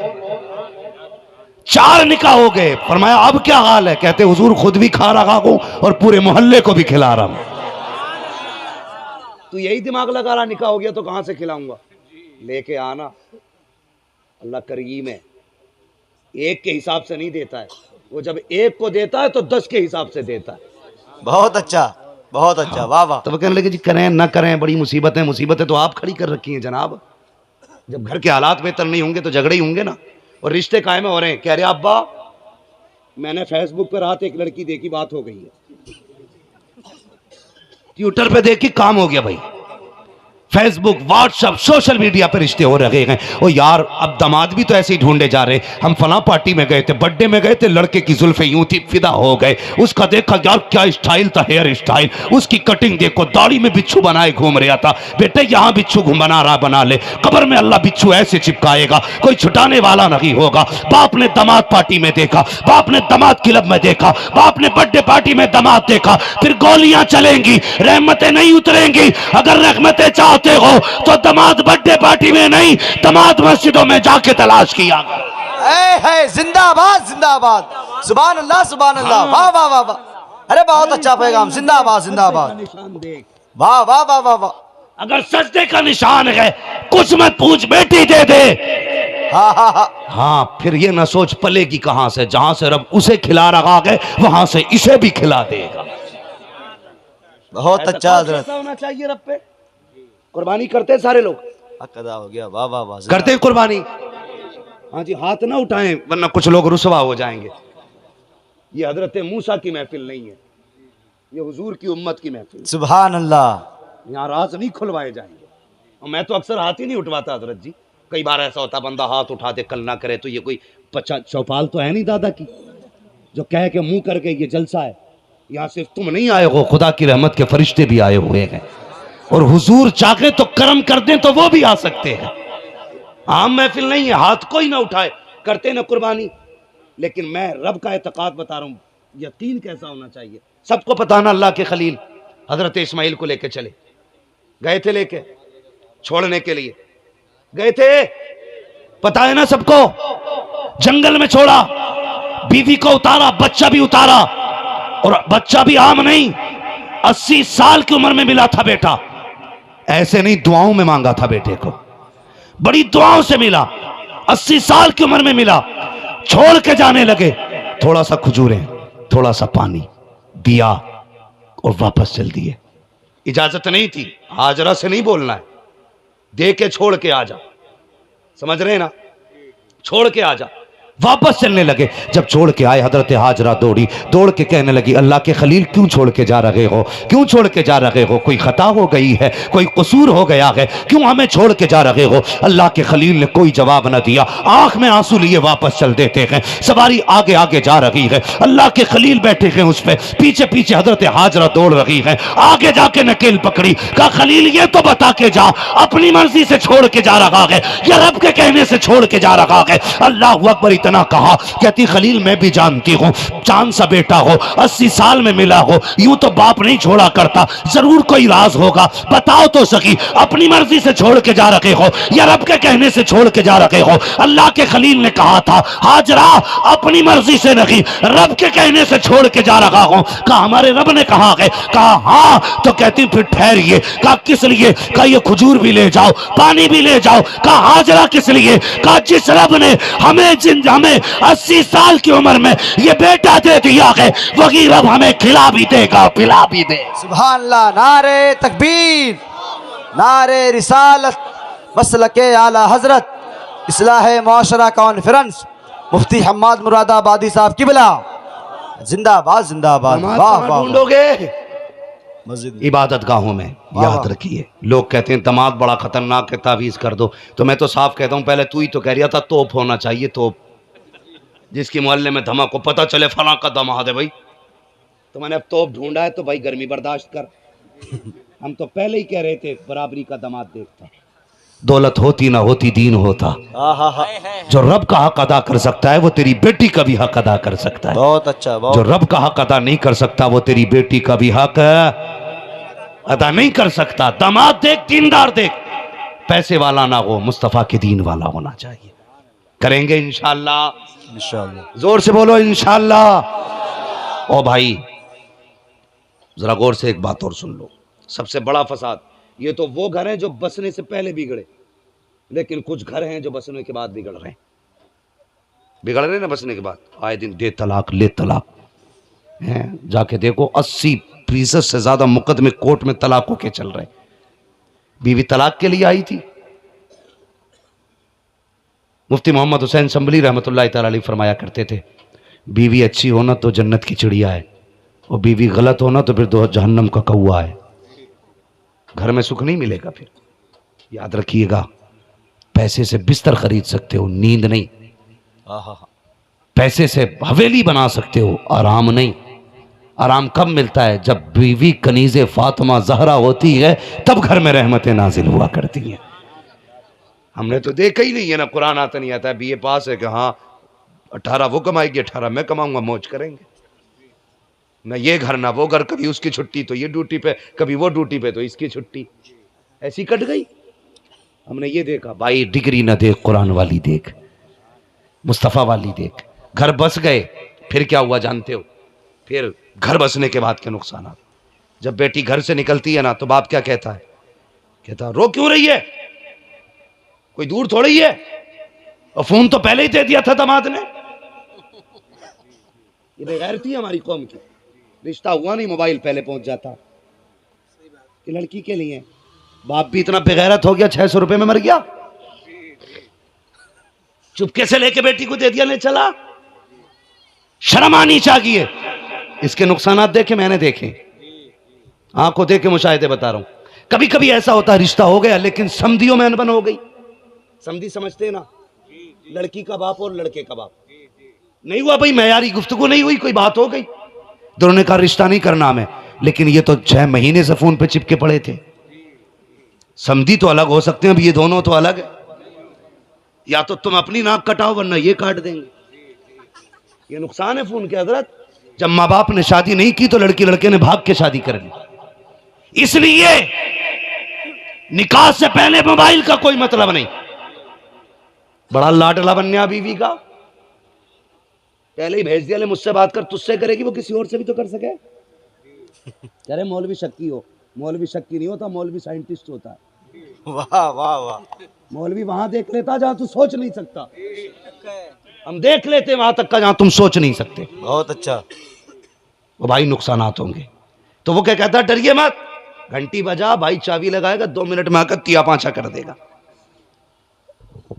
4 निकाह हो गए। फरमाया अब क्या हाल है? कहते हुजूर खुद भी खा रहा हूं और पूरे मोहल्ले को भी खिला रहा हूं। तू यही दिमाग लगा रहा निकाह हो गया तो कहां से खिलाऊंगा? लेके आना। अल्लाह करीम है, एक के हिसाब से नहीं देता है। वो जब एक को देता है तो 10 के हिसाब से देता है। बहुत अच्छा, बहुत अच्छा। वाह वाह। तो वो कहने लगे जी करें ना करें बड़ी मुसीबतें, मुसीबतें तो आप खड़ी कर रखी हैं जनाब। जब घर के हालात बेहतर नहीं होंगे तो झगड़े ही होंगे ना। और रिश्ते कायम हो रहे हैं। कह रहे अब्बा मैंने फेसबुक पर रात एक लड़की देखी, बात हो गई है। ट्विटर पे देखी, काम हो गया भाई। फेसबुक, व्हाट्सएप, सोशल मीडिया पर रिश्ते हो रहे हैं। ओ यार अब दामाद भी तो ऐसे ही ढूंढे जा रहे। हम फला पार्टी में गए थे, बर्थडे में गए थे, लड़के की जुल्फे यूं थी, फिदा हो गए। उसका देखा यार क्या स्टाइल था, हेयर स्टाइल, उसकी कटिंग देखो, दाढ़ी में बिच्छू बनाए घूम रहा था। बेटे यहाँ बिच्छू बना रहा बना ले, कब्र में अल्लाह बिच्छू ऐसे चिपकाएगा, कोई छुटाने वाला नहीं होगा। बाप ने दामाद पार्टी में देखा, बाप ने दामाद क्लब में देखा, बाप ने बर्थडे पार्टी में दामाद देखा। फिर गोलियां चलेंगी, रहमतें नहीं उतरेंगी। अगर रहमतें चाहते हो तो दामाद बर्थडे पार्टी में नहीं, दामाद मस्जिदों में जाके तलाश किया। है जिंदाबाद, जिंदाबाद। सुभान अल्लाह, सुभान अल्लाह। वाह वाह वाह वाह। अरे बहुत अच्छा पैगाम। जिंदाबाद, जिंदाबाद। वाह वाह वाह वाह वाह। अगर सजदे का निशान है कुछ मत पूछ, बेटी दे दे। हाँ हाँ हाँ हाँ, फिर ये ना सोच पलेगी कहां से, जहां से रब उसे खिला रहा है वहां से इसे भी खिला देगा। बहुत अच्छा हजरत। होना चाहिए रब पे। कुर्बानी करते हैं सारे लोग, अदा हो गया। वाह वाह वाह। करते हैं कुर्बानी। हाँ जी, हाथ ना उठाएं वरना कुछ लोग रुसवा हो जाएंगे। ये हजरत मूसा की महफिल नहीं है, ये हुजूर की उम्मत की महफिल। सुभान अल्लाह। यहाँ राज नहीं खुलवाए जाएंगे। और मैं तो अक्सर हाथ ही नहीं उठवाता हजरत जी। कई बार ऐसा होता बंदा हाथ उठा दे कल ना करे तो ये कोई चौपाल तो है नहीं दादा की जो कह के मुंह करके ये जलसा है। यहाँ सिर्फ तुम नहीं आए हो, खुदा की रहमत के फरिश्ते भी आए हुए हैं। और हुजूर चाहे तो करम कर दें तो वो भी आ सकते हैं। आम महफिल नहीं है, हाथ कोई ना उठाए, करते ना कुर्बानी। लेकिन मैं रब का एतकाद बता रहा हूँ, यकीन कैसा होना चाहिए। सबको पता ना अल्लाह के खलील हजरत इस्माइल को लेकर चले, गए थे लेके छोड़ने के लिए गए थे, पता है ना सबको। जंगल में छोड़ा, बीवी को उतारा, बच्चा भी उतारा, और बच्चा भी आम नहीं, 80 साल की उम्र में मिला था बेटा। ऐसे नहीं, दुआओं में मांगा था बेटे को, बड़ी दुआओं से मिला, 80 साल की उम्र में मिला। छोड़ के जाने लगे, थोड़ा सा खजूरें, थोड़ा सा पानी दिया और वापस चल दिए। इजाजत नहीं थी, हाजरा से नहीं बोलना है, दे के छोड़ के आ जा, समझ रहे हैं ना, छोड़ के आ जा। वापस चलने लगे। जब छोड़ के आए, हजरत हाजरा दौड़ी, दौड़ के कहने लगी, अल्लाह के खलील क्यों छोड़ के जा रहे हो, क्यों छोड़ के जा रहे हो, कोई खता हो गई है, कोई कसूर हो गया है, क्यों हमें छोड़ के जा रहे हो। अल्लाह के खलील ने कोई जवाब न दिया, आंख में आंसू लिए वापस चल देते हैं। सवारी आगे आगे जा रही है, अल्लाह के खलील बैठे हैं उस पर, पीछे पीछे हजरत हाजरा दौड़ रही है। आगे जाके नकेल पकड़ी, कहा खलील ये तो बता के जा, अपनी मर्जी से छोड़ के जा रहा है या रब के कहने से छोड़ के जा रहा है। अल्लाह अकबर ना कहा। कहती खलील मैं भी जानती हूं, चांद सा बेटा हो, 80 साल में मिला हो, यूं तो बाप नहीं छोड़ा करता, जरूर कोई राज होगा, बताओ तो सही, अपनी मर्जी से छोड़ के जा रहे हो या रब के कहने से छोड़ के जा रहे हो। अल्लाह के खलील ने कहा था, हाजरा अपनी मर्जी से नहीं, रब के कहने से छोड़ के जा रहा हूं। कहा हमारे रब ने कहा है। कहा हाँ। तो कहती फिर ठहरिए। कहा किस लिए। कहा ये खजूर भी ले जाओ, पानी भी ले जाओ। कहा हाजरा किस लिए। कहा जिस रब ने हमें 80 साल की उम्र में ये बेटा दे दिया है, वही रब हमें खिला भी देगा, पिला भी दे। सुभान अल्लाह। नारे तकबीर, नारे रिसालत, मसलके आला हजरत, इस्लाह मुआशरा कॉन्फ्रेंस, मुफ्ती हम्माद मुरादाबादी साहब किबला जिंदाबाद जिंदाबाद। वाह वाह। ढूंढोगे मस्जिद इबादत गाहों में, याद रखिए। लोग कहते हैं दमाद बड़ा खतरनाक है, तावीज कर दो। तो मैं तो साफ कहता हूं, पहले तू ही तो कह रहा था तोप होना चाहिए, तोप, जिसकी मोहल्ले में धमा को पता चले फला का दमाद है भाई, तो मैंने अब तोप ढूंढा है, तो भाई गर्मी बर्दाश्त कर। हम तो पहले ही कह रहे थे बराबरी का दमाद देखता। दौलत होती ना होती दीन होता। जो रब का हक अदा कर सकता है वो तेरी बेटी का भी हक अदा कर सकता है। बहुत अच्छा। जो रब का हक अदा नहीं कर सकता वो तेरी बेटी का भी हक अदा नहीं कर सकता। दामाद देख, दीनदार देख, पैसे वाला ना हो, मुस्तफा के दीन वाला होना चाहिए। करेंगे इंशाअल्लाह, इंशाअल्लाह। जोर से बोलो इंशाअल्लाह। ओ भाई जरा गौर से एक बात और सुन लो। सबसे बड़ा फसाद ये तो वो घर हैं जो बसने से पहले बिगड़े, लेकिन कुछ घर हैं जो बसने के बाद बिगड़ रहे हैं। बिगड़ रहे ना बसने के बाद, आए दिन दे तलाक ले तलाक हैं। जाके देखो 80% से ज्यादा मुकदमे कोर्ट में तलाकों के चल रहे। बीवी तलाक के लिए आई थी। मुफ्ती मोहम्मद हुसैन शंबली रहमतुल्लाह तआला अलैह फरमाया करते थे, बीवी अच्छी होना तो जन्नत की चिड़िया है, और बीवी गलत होना तो फिर दो जहन्नम का कौवा है। घर में सुख नहीं मिलेगा फिर। याद रखिएगा, पैसे से बिस्तर खरीद सकते हो, नींद नहीं। पैसे से हवेली बना सकते हो, आराम नहीं। आराम कब मिलता है? जब बीवी कनीज़े फातिमा जहरा होती है, तब घर में रहमतें नाजिल हुआ करती हैं। हमने तो देखा ही नहीं है ना, कुरान आता नहीं आता है, बीए पास है कि हाँ 18 वो कमाएगी, 18 मैं कमाऊंगा, मौज करेंगे। ना ये घर ना वो घर, कभी उसकी छुट्टी तो ये ड्यूटी पे, कभी वो ड्यूटी पे तो इसकी छुट्टी, ऐसी कट गई। हमने ये देखा भाई, डिग्री ना देख, कुरान वाली देख, मुस्तफ़ा वाली देख। घर बस गए, फिर क्या हुआ जानते हो? फिर घर बसने के बाद के नुकसान। जब बेटी घर से निकलती है ना, तो बाप क्या कहता है? कहता रो क्यों रही है, कोई दूर थोड़ी है, और फोन तो पहले ही दे दिया था दामाद ने। ये बेगैरती है हमारी कौम की। रिश्ता हुआ नहीं, मोबाइल पहले पहुंच जाता। ये लड़की के लिए बाप भी इतना बेगैरत हो गया, 600 रुपए में मर गया, चुपके से लेके बेटी को दे दिया, ले चला। शर्म आनी चाहिए। इसके नुकसानात देखे मैंने, देखे, आंखों देखे, मुशाहिदे बता रहा हूं। कभी कभी ऐसा होता है, रिश्ता हो गया लेकिन समधियों में अनबन हो गई। समधी समझते ना, लड़की का बाप और लड़के का बाप नहीं हुआ भाई, मयारी गुफ्तगू नहीं हुई, कोई बात हो गई, दोनों ने कहा रिश्ता नहीं करना हमें, लेकिन ये तो 6 महीने से फोन पे चिपके पड़े थे। समधी तो अलग हो सकते हैं, अब ये दोनों तो अलग है। या तो तुम अपनी नाक कटाओ वरना ये काट देंगे। ये नुकसान है फोन के हजरत। जब माँ बाप ने शादी नहीं की तो लड़की लड़के ने भाग के शादी कर ली। इसलिए निकाह से पहले मोबाइल का कोई मतलब नहीं। बड़ा लाडला बनया बीवी का, पहले ही भेज दिया, ले मुझसे बात कर, तुझसे करेगी, वो किसी और से भी तो कर सके। कह रहे मौलवी शक्की हो, मौलवी शक्की नहीं होता, मौलवी साइंटिस्ट होता है। वाह वाह वाह, मौलवी वहां देख लेता जहां तू सोच नहीं सकता, हम देख लेते वहां तक का जहां तुम सोच नहीं सकते। बहुत अच्छा। वो भाई नुकसानात होंगे। तो वो क्या कहता है, डरिए मत, घंटी बजा, भाई चाबी लगाएगा, 2 मिनट में आकर तिया पांचा कर देगा।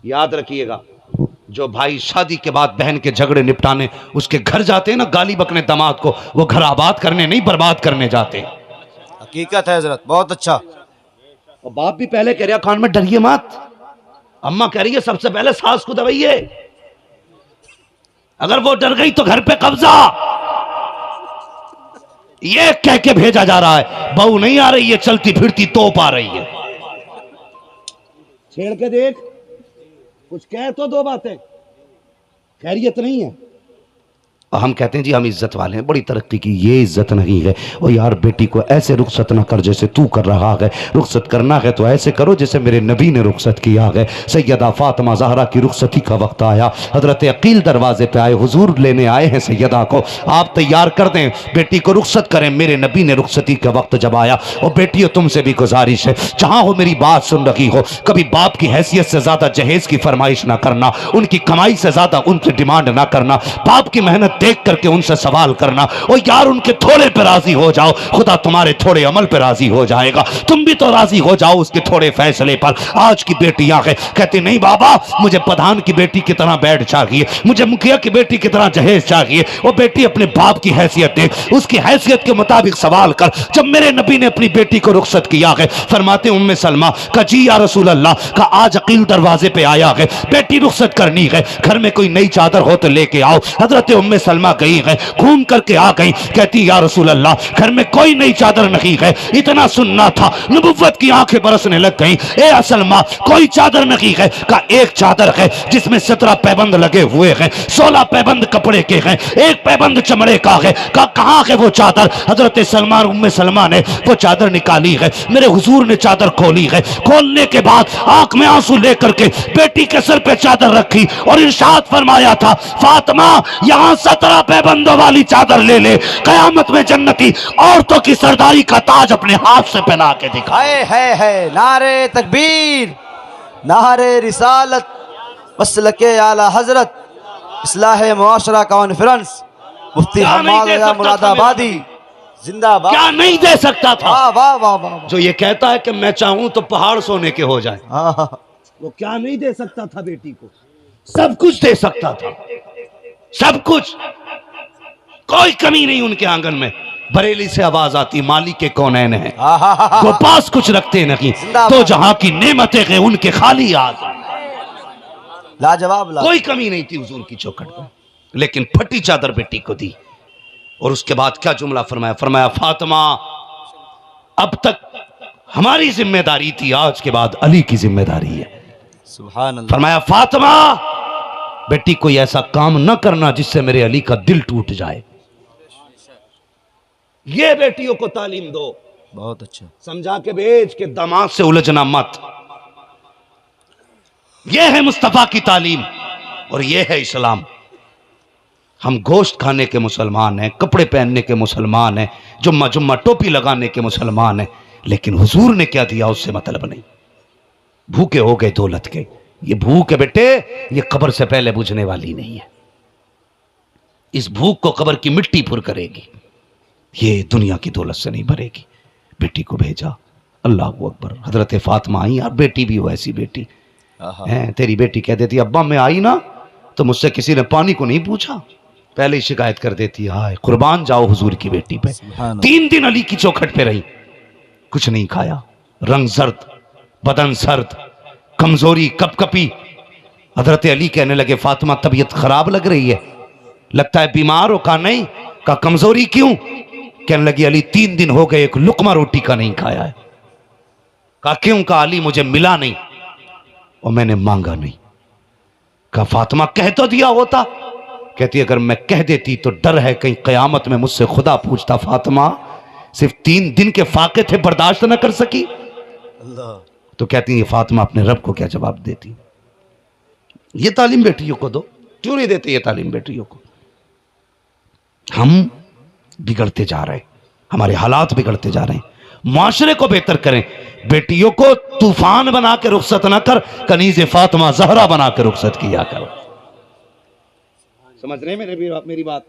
याद रखिएगा, जो भाई शादी के बाद बहन के झगड़े निपटाने उसके घर जाते हैं ना, गाली बकने दामाद को, वो घर आबाद करने नहीं बर्बाद करने जाते। हकीकत है हजरत, बहुत अच्छा। और बाप भी पहले कह रहा कान में, डरिए मत। अम्मा कह रही है सबसे पहले सास को दबाइए, अगर वो डर गई तो घर पे कब्जा। ये कह के भेजा जा रहा है, बहू नहीं आ रही है, चलती फिरती तोप आ रही है। छेड़ के देख, कुछ कह तो दो बातें, खैरियत नहीं है। और हम कहते हैं जी हम इज्जत वाले हैं, बड़ी तरक्की की, ये इज्जत नहीं है। ओ यार बेटी को ऐसे रुखसत ना कर जैसे तू कर रहा है, रुखसत करना है तो ऐसे करो जैसे मेरे नबी ने रुखसत किया है। सैयदा फातिमा ज़हरा की रुखसती का वक्त आया, हजरत अकील दरवाजे पे आए, हुजूर लेने आए हैं सैयदा को, आप तैयार कर दें, बेटी को रुखसत करें। मेरे नबी ने रुखसती का वक्त जब आया, और बेटियों तुमसे भी गुजारिश है, जहां हो मेरी बात सुन रही हो, कभी बाप की हैसियत से ज्यादा जहेज की फरमाइश ना करना, उनकी कमाई से ज्यादा उनसे डिमांड ना करना, बाप की मेहनत देख करके उनसे सवाल करना। और यार उनके थोड़े पे राजी हो जाओ, खुदा तुम्हारे थोड़े अमल पे राजी हो जाएगा, तुम भी तो राजी हो जाओ उसके थोड़े फैसले पर। आज की बेटियां हैं कहती नहीं बाबा मुझे प्रधान की बेटी की तरह बेड चाहिए, मुझे मुखिया की बेटी की तरह जहेज चाहिए। वो बेटी अपने बाप की हैसियत देख, उसकी हैसियत के मुताबिक सवाल कर। जब मेरे नबी ने अपनी बेटी को रुखसत किया है, फरमाते उम्मे सलमा का जी या रसूल अल्लाह का आज अकील दरवाजे पे आया है, बेटी रुखसत करनी है, घर में कोई नई चादर हो तो लेके आओ। हजरत उम्मे सलमा गई है, घूम करके आ गई, कहती या रसूल अल्लाह घर में कोई नई चादर नहीं है, इतना सुनना था, नबुव्वत की आंखें बरसने लग गई। ए असलमा कोई चादर नहीं है, का एक चादर है जिसमें 17 पैबंद लगे हुए हैं, 16 पैबंद कपड़े के हैं, एक पैबंद चमड़े का है। का कहां है वो चादर? हजरत सलमान उम्मे सलमा ने वो चादर निकाली है, मेरे हुजूर ने चादर खोली है, खोलने के बाद आंख में आंसू लेकर के बेटी के सर पे चादर रखी और इरशाद फरमाया था, फातिमा यहां 17 पैबंदों वाली चादर ले ले, कयामत में जन्नती औरतों की सरदारी का ताज अपने हाथ से पहना के दिखाए। है नारे तकबीर, नारे रिसालत, मसलके आला हजरत, इस्लाह मुआशरा कॉन्फ्रेंस, मुफ्ती हम्माद मुरादाबादी जिंदाबाद। क्या नहीं दे सकता था? वाह वाह वाह वाह। जो ये कहता है कि मैं चाहूं तो पहाड़ सोने के हो जाए, हाँ, वो क्या नहीं दे सकता था? बेटी को सब कुछ दे सकता था, सब कुछ, कोई कमी नहीं उनके आंगन में। बरेली से आवाज आती मालिक के कौनैन है, वो पास कुछ रखते नहीं, तो जहां की नेमतें हैं उनके खाली याद, लाजवाब, कोई कमी नहीं थी हुजूर की चौखट पर। लेकिन फटी चादर बेटी को दी और उसके बाद क्या जुमला फरमाया? फरमाया फातिमा अब तक हमारी जिम्मेदारी थी, आज के बाद अली की जिम्मेदारी है। सुभान अल्लाह। फरमाया फातिमा बेटी कोई ऐसा काम न करना जिससे मेरे अली का दिल टूट जाए। ये बेटियों को तालीम दो, बहुत अच्छा, समझा के भेज के दामाद से उलझना मत। यह है मुस्तफा की तालीम और यह है इस्लाम। हम गोश्त खाने के मुसलमान हैं, कपड़े पहनने के मुसलमान हैं, जुम्मा जुम्मा टोपी लगाने के मुसलमान हैं, लेकिन हुजूर ने क्या दिया उससे मतलब नहीं। भूखे हो गए दौलत के, ये भूख है बेटे, ये कब्र से पहले बुझने वाली नहीं है। इस भूख को कब्र की मिट्टी पुर करेगी, ये दुनिया की दौलत से नहीं भरेगी। बेटी को भेजा, अल्लाह अकबर। हजरत फातिमा आई, यार बेटी भी हो ऐसी बेटी है, तेरी बेटी कह देती अब्बा मैं आई ना तो मुझसे किसी ने पानी को नहीं पूछा, पहले ही शिकायत कर देती, हाय कुर्बान जाओ हुजूर की बेटी पे। 3 दिन अली की चौखट पे रही, कुछ नहीं खाया, रंग जर्द, बदन सर्द, कमजोरी, कपकपी। हजरत अली कहने लगे फातिमा तबीयत खराब लग रही है, लगता है बीमार हो? का नहीं। का कमजोरी क्यों? कहने लगी अली 3 दिन हो गए एक लुकमा रोटी का नहीं खाया है। का क्यों? का अली मुझे मिला नहीं और मैंने मांगा नहीं। का फातिमा कह तो दिया होता। कहती अगर मैं कह देती तो डर है कहीं कयामत में मुझसे खुदा पूछता फातिमा सिर्फ 3 दिन के फाके थे बर्दाश्त न कर सकी। तो कहती हैं ये फातिमा अपने रब को क्या जवाब देती। ये तालीम बेटियों को दो, क्यों नहीं देते ये तालीम बेटियों को? हम बिगड़ते जा रहे हैं, हमारे हालात बिगड़ते जा रहे हैं, मुआशरे को बेहतर करें। बेटियों को तूफान बना के रुखसत ना कर, कनीज़े फातिमा जहरा बना के रुखसत किया करो। समझ रहे हैं मेरी बात?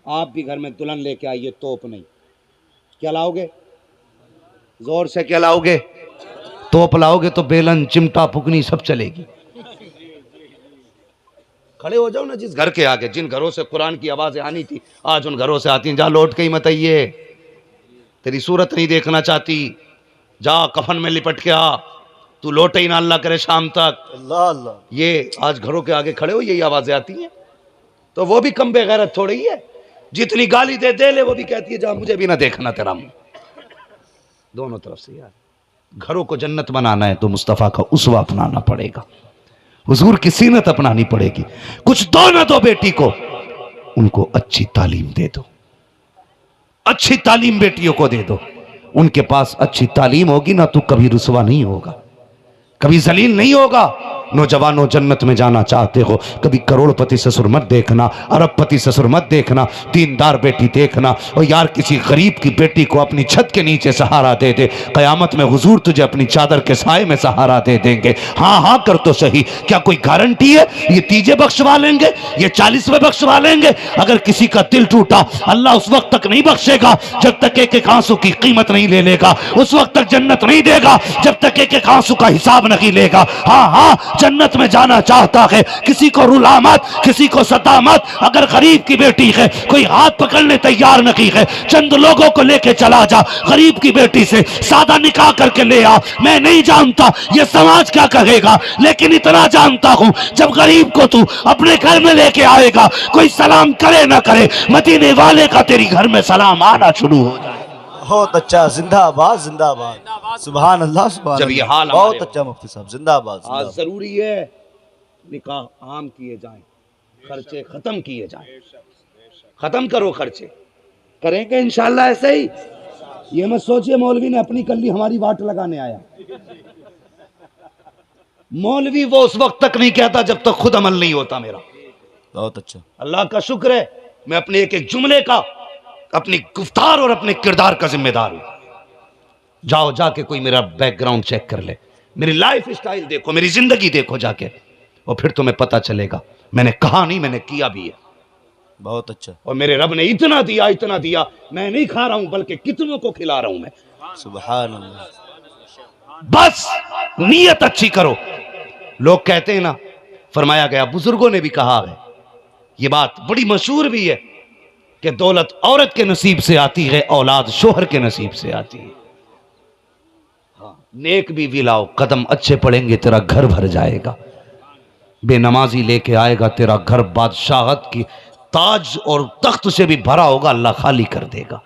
आप भी घर में दुल्हन लेके आइए, तोप नहीं। क्या लाओगे? जोर से क्या लाओगे? तोप लाओगे तो बेलन चिमटा फुकनी सब चलेगी। खड़े हो जाओ ना जिस घर के आगे, जिन घरों से कुरान की आवाजें आनी थी आज उन घरों से आती हैं। जा लौट के ही मत आइए, तेरी सूरत नहीं देखना चाहती, जा कफन में लिपट के आ, तू लौटे ही ना अल्लाह करे शाम तक। अल्लाह अल्लाह। ये आज घरों के आगे खड़े हो, यही आवाजें आती हैं। तो वो भी कम बेगैरत थोड़ी है, जितनी गाली दे ले वो भी कहती है जा मुझे भी ना देखना तेरा मुंह। दोनों तरफ से यार, घरों को जन्नत बनाना है तो मुस्तफ़ा का उसवा अपनाना पड़ेगा, हुजूर की सीनत अपनानी पड़ेगी। कुछ दो ना दो बेटी को, उनको अच्छी तालीम दे दो, अच्छी तालीम बेटियों को दे दो। उनके पास अच्छी तालीम होगी ना तो कभी रुसवा नहीं होगा, कभी जलील नहीं होगा। नौजवानों, जन्नत में जाना चाहते हो, कभी करोड़पति ससुर मत देखना, अरबपति ससुर मत देखना, दीनदार बेटी देखना। और यार किसी गरीब की बेटी को अपनी छत के नीचे सहारा दे दे, कयामत में हुजूर तुझे अपनी चादर के साए में सहारा दे देंगे। हाँ हाँ कर तो सही, क्या कोई गारंटी है ये 30 बख्शवा लेंगे, ये 40वें बख्शवा लेंगे? अगर किसी का दिल टूटा अल्लाह उस वक्त तक नहीं बख्शेगा जब तक एक एक आंसू की कीमत नहीं ले लेगा, उस वक्त तक जन्नत नहीं देगा जब तक एक एक आंसू का हिसाब नहीं लेगा। हाँ हाँ, जन्नत में जाना चाहता है, किसी को रुला मत, किसी को सता मत। अगर गरीब की बेटी है, कोई हाथ पकड़ने तैयार नहीं है, चंद लोगों को लेके चला जा, गरीब की बेटी से सादा निकाह करके ले आ। मैं नहीं जानता ये समाज क्या कहेगा, लेकिन इतना जानता हूं जब गरीब को तू अपने घर में लेके आएगा, कोई सलाम करे ना करे, मदीने वाले का तेरी घर में सलाम आना शुरू हो जाए। बहुत अच्छा, जिंदाबाद जिंदाबाद, सुभान अल्लाह सुभान जब ये अल्लाह। हाल बहुत अच्छा मुफ्ती साहब, जिंदाबाद आज जिंदाबाद। जरूरी है निकाह आम किए जाएं, खर्चे खत्म किए जाएं, खत्म करो खर्चे। करेंगे इंशाल्लाह ऐसे ही। ये मत सोचिए मौलवी ने अपनी कल्ली हमारी वाट लगाने आया। मौलवी वो उस वक्त तक नहीं कहता जब तक खुद अमल नहीं होता मेरा। बहुत अच्छा। अल्लाह का शुक्र है मैं अपने एक एक जुमले का, अपनी गुफ्तार और अपने किरदार का जिम्मेदार हूं। जाओ जाके कोई मेरा बैकग्राउंड चेक कर ले, मेरी लाइफ स्टाइल देखो, मेरी जिंदगी देखो जाके, और फिर तुम्हें पता चलेगा मैंने कहा नहीं, मैंने किया भी है। बहुत अच्छा। और मेरे रब ने इतना दिया, मैं नहीं खा रहा हूं बल्कि कितनों को खिला रहा हूं मैं। सुभान अल्लाह। बस नीयत अच्छी करो। लोग कहते हैं ना, फरमाया गया, बुजुर्गों ने भी कहा है, ये बात बड़ी मशहूर भी है कि दौलत औरत के नसीब से आती है, औलाद शोहर के नसीब से आती है। हाँ, नेक बीवी लाओ, कदम अच्छे पड़ेंगे तेरा घर भर जाएगा। बेनमाजी लेके आएगा, तेरा घर बादशाहत की ताज और तख्त से भी भरा होगा, अल्लाह खाली कर देगा।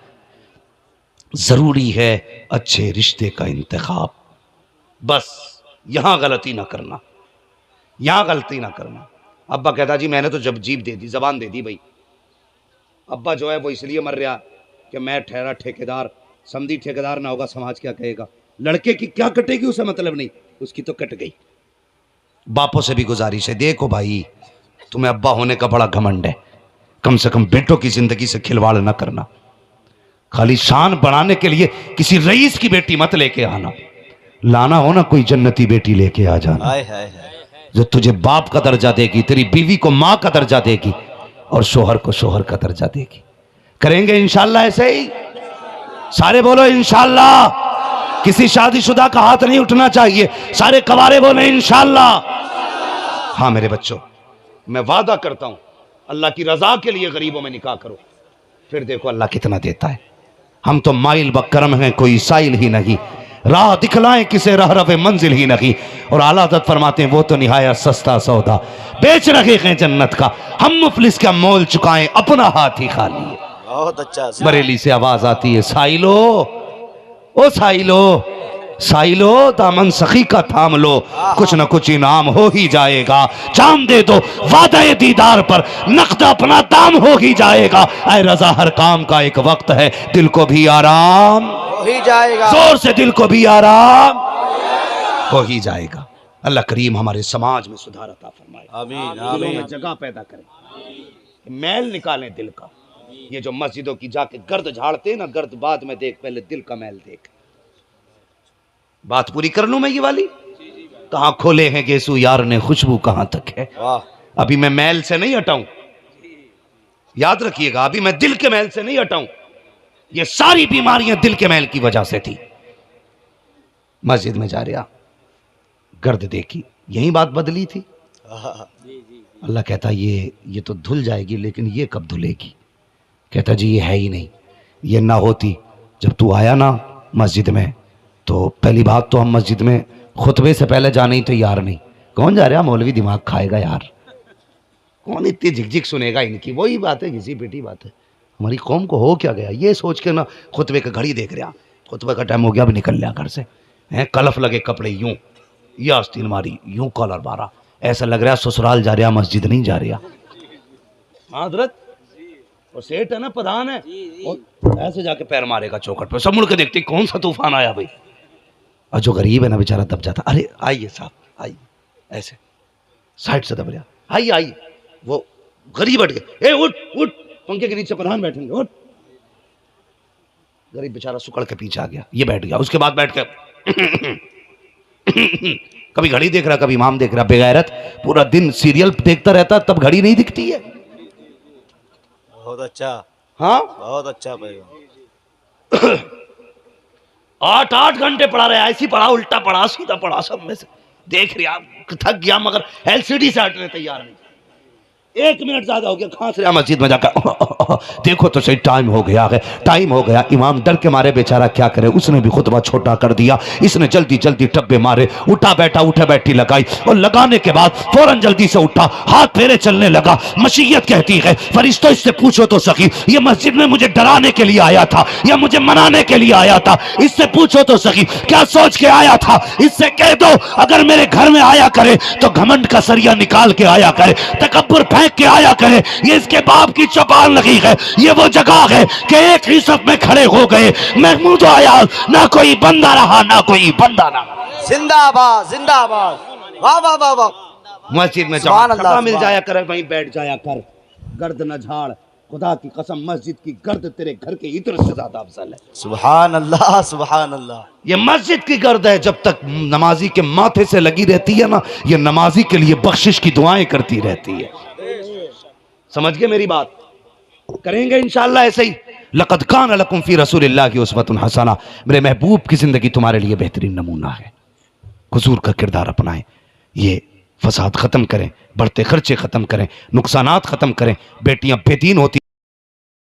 जरूरी है अच्छे रिश्ते का इंतखाब। बस यहां गलती ना करना, यहां गलती ना करना। अब्बा कहता जी मैंने तो जब जीभ दे दी, जबान दे दी भाई। अब्बा जो है वो इसलिए मर रहा कि मैं ठहरा ठेकेदार, समधी ठेकेदार ना होगा समाज क्या कहेगा। लड़के की क्या कटेगी उसे मतलब नहीं, उसकी तो कट गई। बापों से भी गुजारिश है, देखो भाई तुम्हें अब्बा होने का बड़ा घमंड है, कम से कम बेटों की जिंदगी से खिलवाड़ ना करना। खाली शान बढ़ाने के लिए किसी रईस की बेटी मत लेके आना, लाना हो ना कोई जन्नती बेटी लेके आ जाना। हाय हाय हाय। जो तुझे बाप का दर्जा देगी, तेरी बीवी को माँ का दर्जा देगी और शोहर को शोहर का दर्जा देगी। करेंगे इंशाल्लाह ऐसे ही, सारे बोलो इंशाल्लाह। किसी शादीशुदा का हाथ नहीं उठना चाहिए, सारे कवारे बोले इंशाल्लाह। हाँ मेरे बच्चों, मैं वादा करता हूं अल्लाह की रजा के लिए गरीबों में निकाह करो, फिर देखो अल्लाह कितना देता है। हम तो माइल बकरम हैं, कोई साइल ही नहीं, राह दिखलाएं किसे रह रवे मंजिल ही नहीं। और आला हज़रत फरमाते हैं वो तो निहायत सस्ता सौदा बेच रहे हैं जन्नत का, हम मुफलिस का मोल चुकाएं अपना हाथ ही खाली है। बहुत अच्छा। बरेली से आवाज आती है, साइलो ओ साइलो, साइलो दामन सखी का थाम लो, कुछ न कुछ इनाम हो ही जाएगा। जाम दे दो वादा दीदार पर, नक़द अपना दाम हो ही जाएगा। ऐ रजा हर काम का एक वक्त है, दिल को भी आराम हो ही जाएगा। जोर से दिल को भी आराम। हो ही जाएगा। अल्लाह करीम हमारे समाज में सुधार अता फरमाए, आमीन दिलों में आमीन। जगह पैदा करें, मैल निकालें दिल का। ये जो मस्जिदों की जाके गर्द झाड़ते हैं ना, गर्द बाद में देख, पहले दिल का मैल देख। बात पूरी कर लूं मैं ये वाली। कहां खोले हैं गेसू यार ने, खुशबू कहां तक है। वाह, अभी मैं मैल से नहीं हटाऊं, याद रखिएगा, अभी मैं दिल के मैल से नहीं हटाऊं। ये सारी बीमारियां दिल के मैल की वजह से थी। मस्जिद में जा रहा, गर्द देखी, यही बात बदली थी। अल्लाह कहता ये तो धुल जाएगी, लेकिन ये कब धुलेगी। कहता जी ये है ही नहीं, ये ना होती जब तू आया ना मस्जिद में, तो पहली बात तो हम मस्जिद में खुतबे से पहले जाने ही तैयार नहीं। कौन जा रहा मौलवी, दिमाग खाएगा यार, कौन इतनी झिकझिक सुनेगा इनकी। वही बात है, घिसी पिटी बात है। हमारी कौम को हो क्या गया, ये सोच के ना खुतबे का घड़ी देख रहा, खुतबे का टाइम हो गया, अब निकल लिया घर से। हैं कलफ लगे कपड़े यूं, ये आस्तीन मारी, यूं कॉलर मारा, ऐसा लग रहा ससुराल जा रहा, मस्जिद नहीं जा रहा। हजरत और सेठ है ना, प्रधान है, और ऐसे जाके पैर मारेगा चौखट पे, सब मुड़ के देखते कौन सा तूफान आया भाई। और जो गरीब है ना बेचारा दब जाता, अरे आइए साहब आइए, ऐसे साइड से दब रहा, आइए आइए। वो गरीब हट गए, ए उठ उठ, पंखे के नीचे प्रधान बैठेंगे, उठ। गरीब बेचारा सुकड़ के पीछे आ गया, ये बैठ गया। उसके बाद बैठ के कभी घड़ी देख रहा, कभी इमाम देख रहा, बेगैरत पूरा दिन सीरियल देखता रहता, तब घड़ी नहीं दिखती है। बहुत अच्छा, हाँ बहुत अच्छा भाई। 8-8 घंटे पढ़ा रहा है, ऐसी पढ़ा, उल्टा पढ़ा, सीधा पढ़ा, सब में से देख रहा, थक गया, मगर एलसीडी से हटने तैयार नहीं। 1 मिनट ज्यादा हो गया, खांस रहा मस्जिद में जाकर। देखो तो सही, टाइम हो गया है, टाइम हो गया। इमाम डर के मारे बेचारा क्या करे, उसने भी खुतबा छोटा कर दिया। इसने जल्दी जल्दी टब्बे मारे, उठा बैठा, उठे बैठी लगाई, और लगाने के बाद फौरन जल्दी से उठा, हाथ फेरे चलने लगा। मशीयत कहती है, फरिश्तों इससे पूछो तो सही, ये मस्जिद में मुझे डराने के लिए आया था या मुझे मनाने के लिए आया था, इससे पूछो तो सही, क्या सोच के आया था। इससे कह दो अगर मेरे घर में आया करे तो घमंड का सरिया निकाल के आया करे, तकब्बुर फेंक के आया करे। ये इसके बाप की चौपाल लगी है, ये वो जगह है कि एक ही सब में खड़े हो गए। महमूद आया, ना कोई बंदा रहा, ना कोई बंदा रहा। जिंदाबाद जिंदाबाद, वाह वाह वाह वाह। मस्जिद में सुभान अल्लाह, जगह मिल सुभान। जाया कर, वहीं बैठ जाया कर, गर्द न झाड़। खुदा की कसम, मस्जिद की गर्द तेरे घर के इत्र से ज्यादा अफजल है। सुभान अल्लाह सुभान अल्लाह। ये मस्जिद की गर्द है, जब तक नमाजी के माथे से लगी रहती है ना, ये नमाजी के लिए बख्शिश की दुआएं करती रहती है। समझ गए मेरी बात, करेंगे इंशाअल्लाह ऐसे ही। लक़द कान लकुम फी रसूलिल्लाहि उस्वतुन हसना, मेरे महबूब की जिंदगी तुम्हारे लिए बेहतरीन नमूना है। हुजूर का किरदार अपनाएं, ये फसाद खत्म करें, बढ़ते खर्चे खत्म करें, नुकसानात खत्म करें। बेटियां बेदीन होती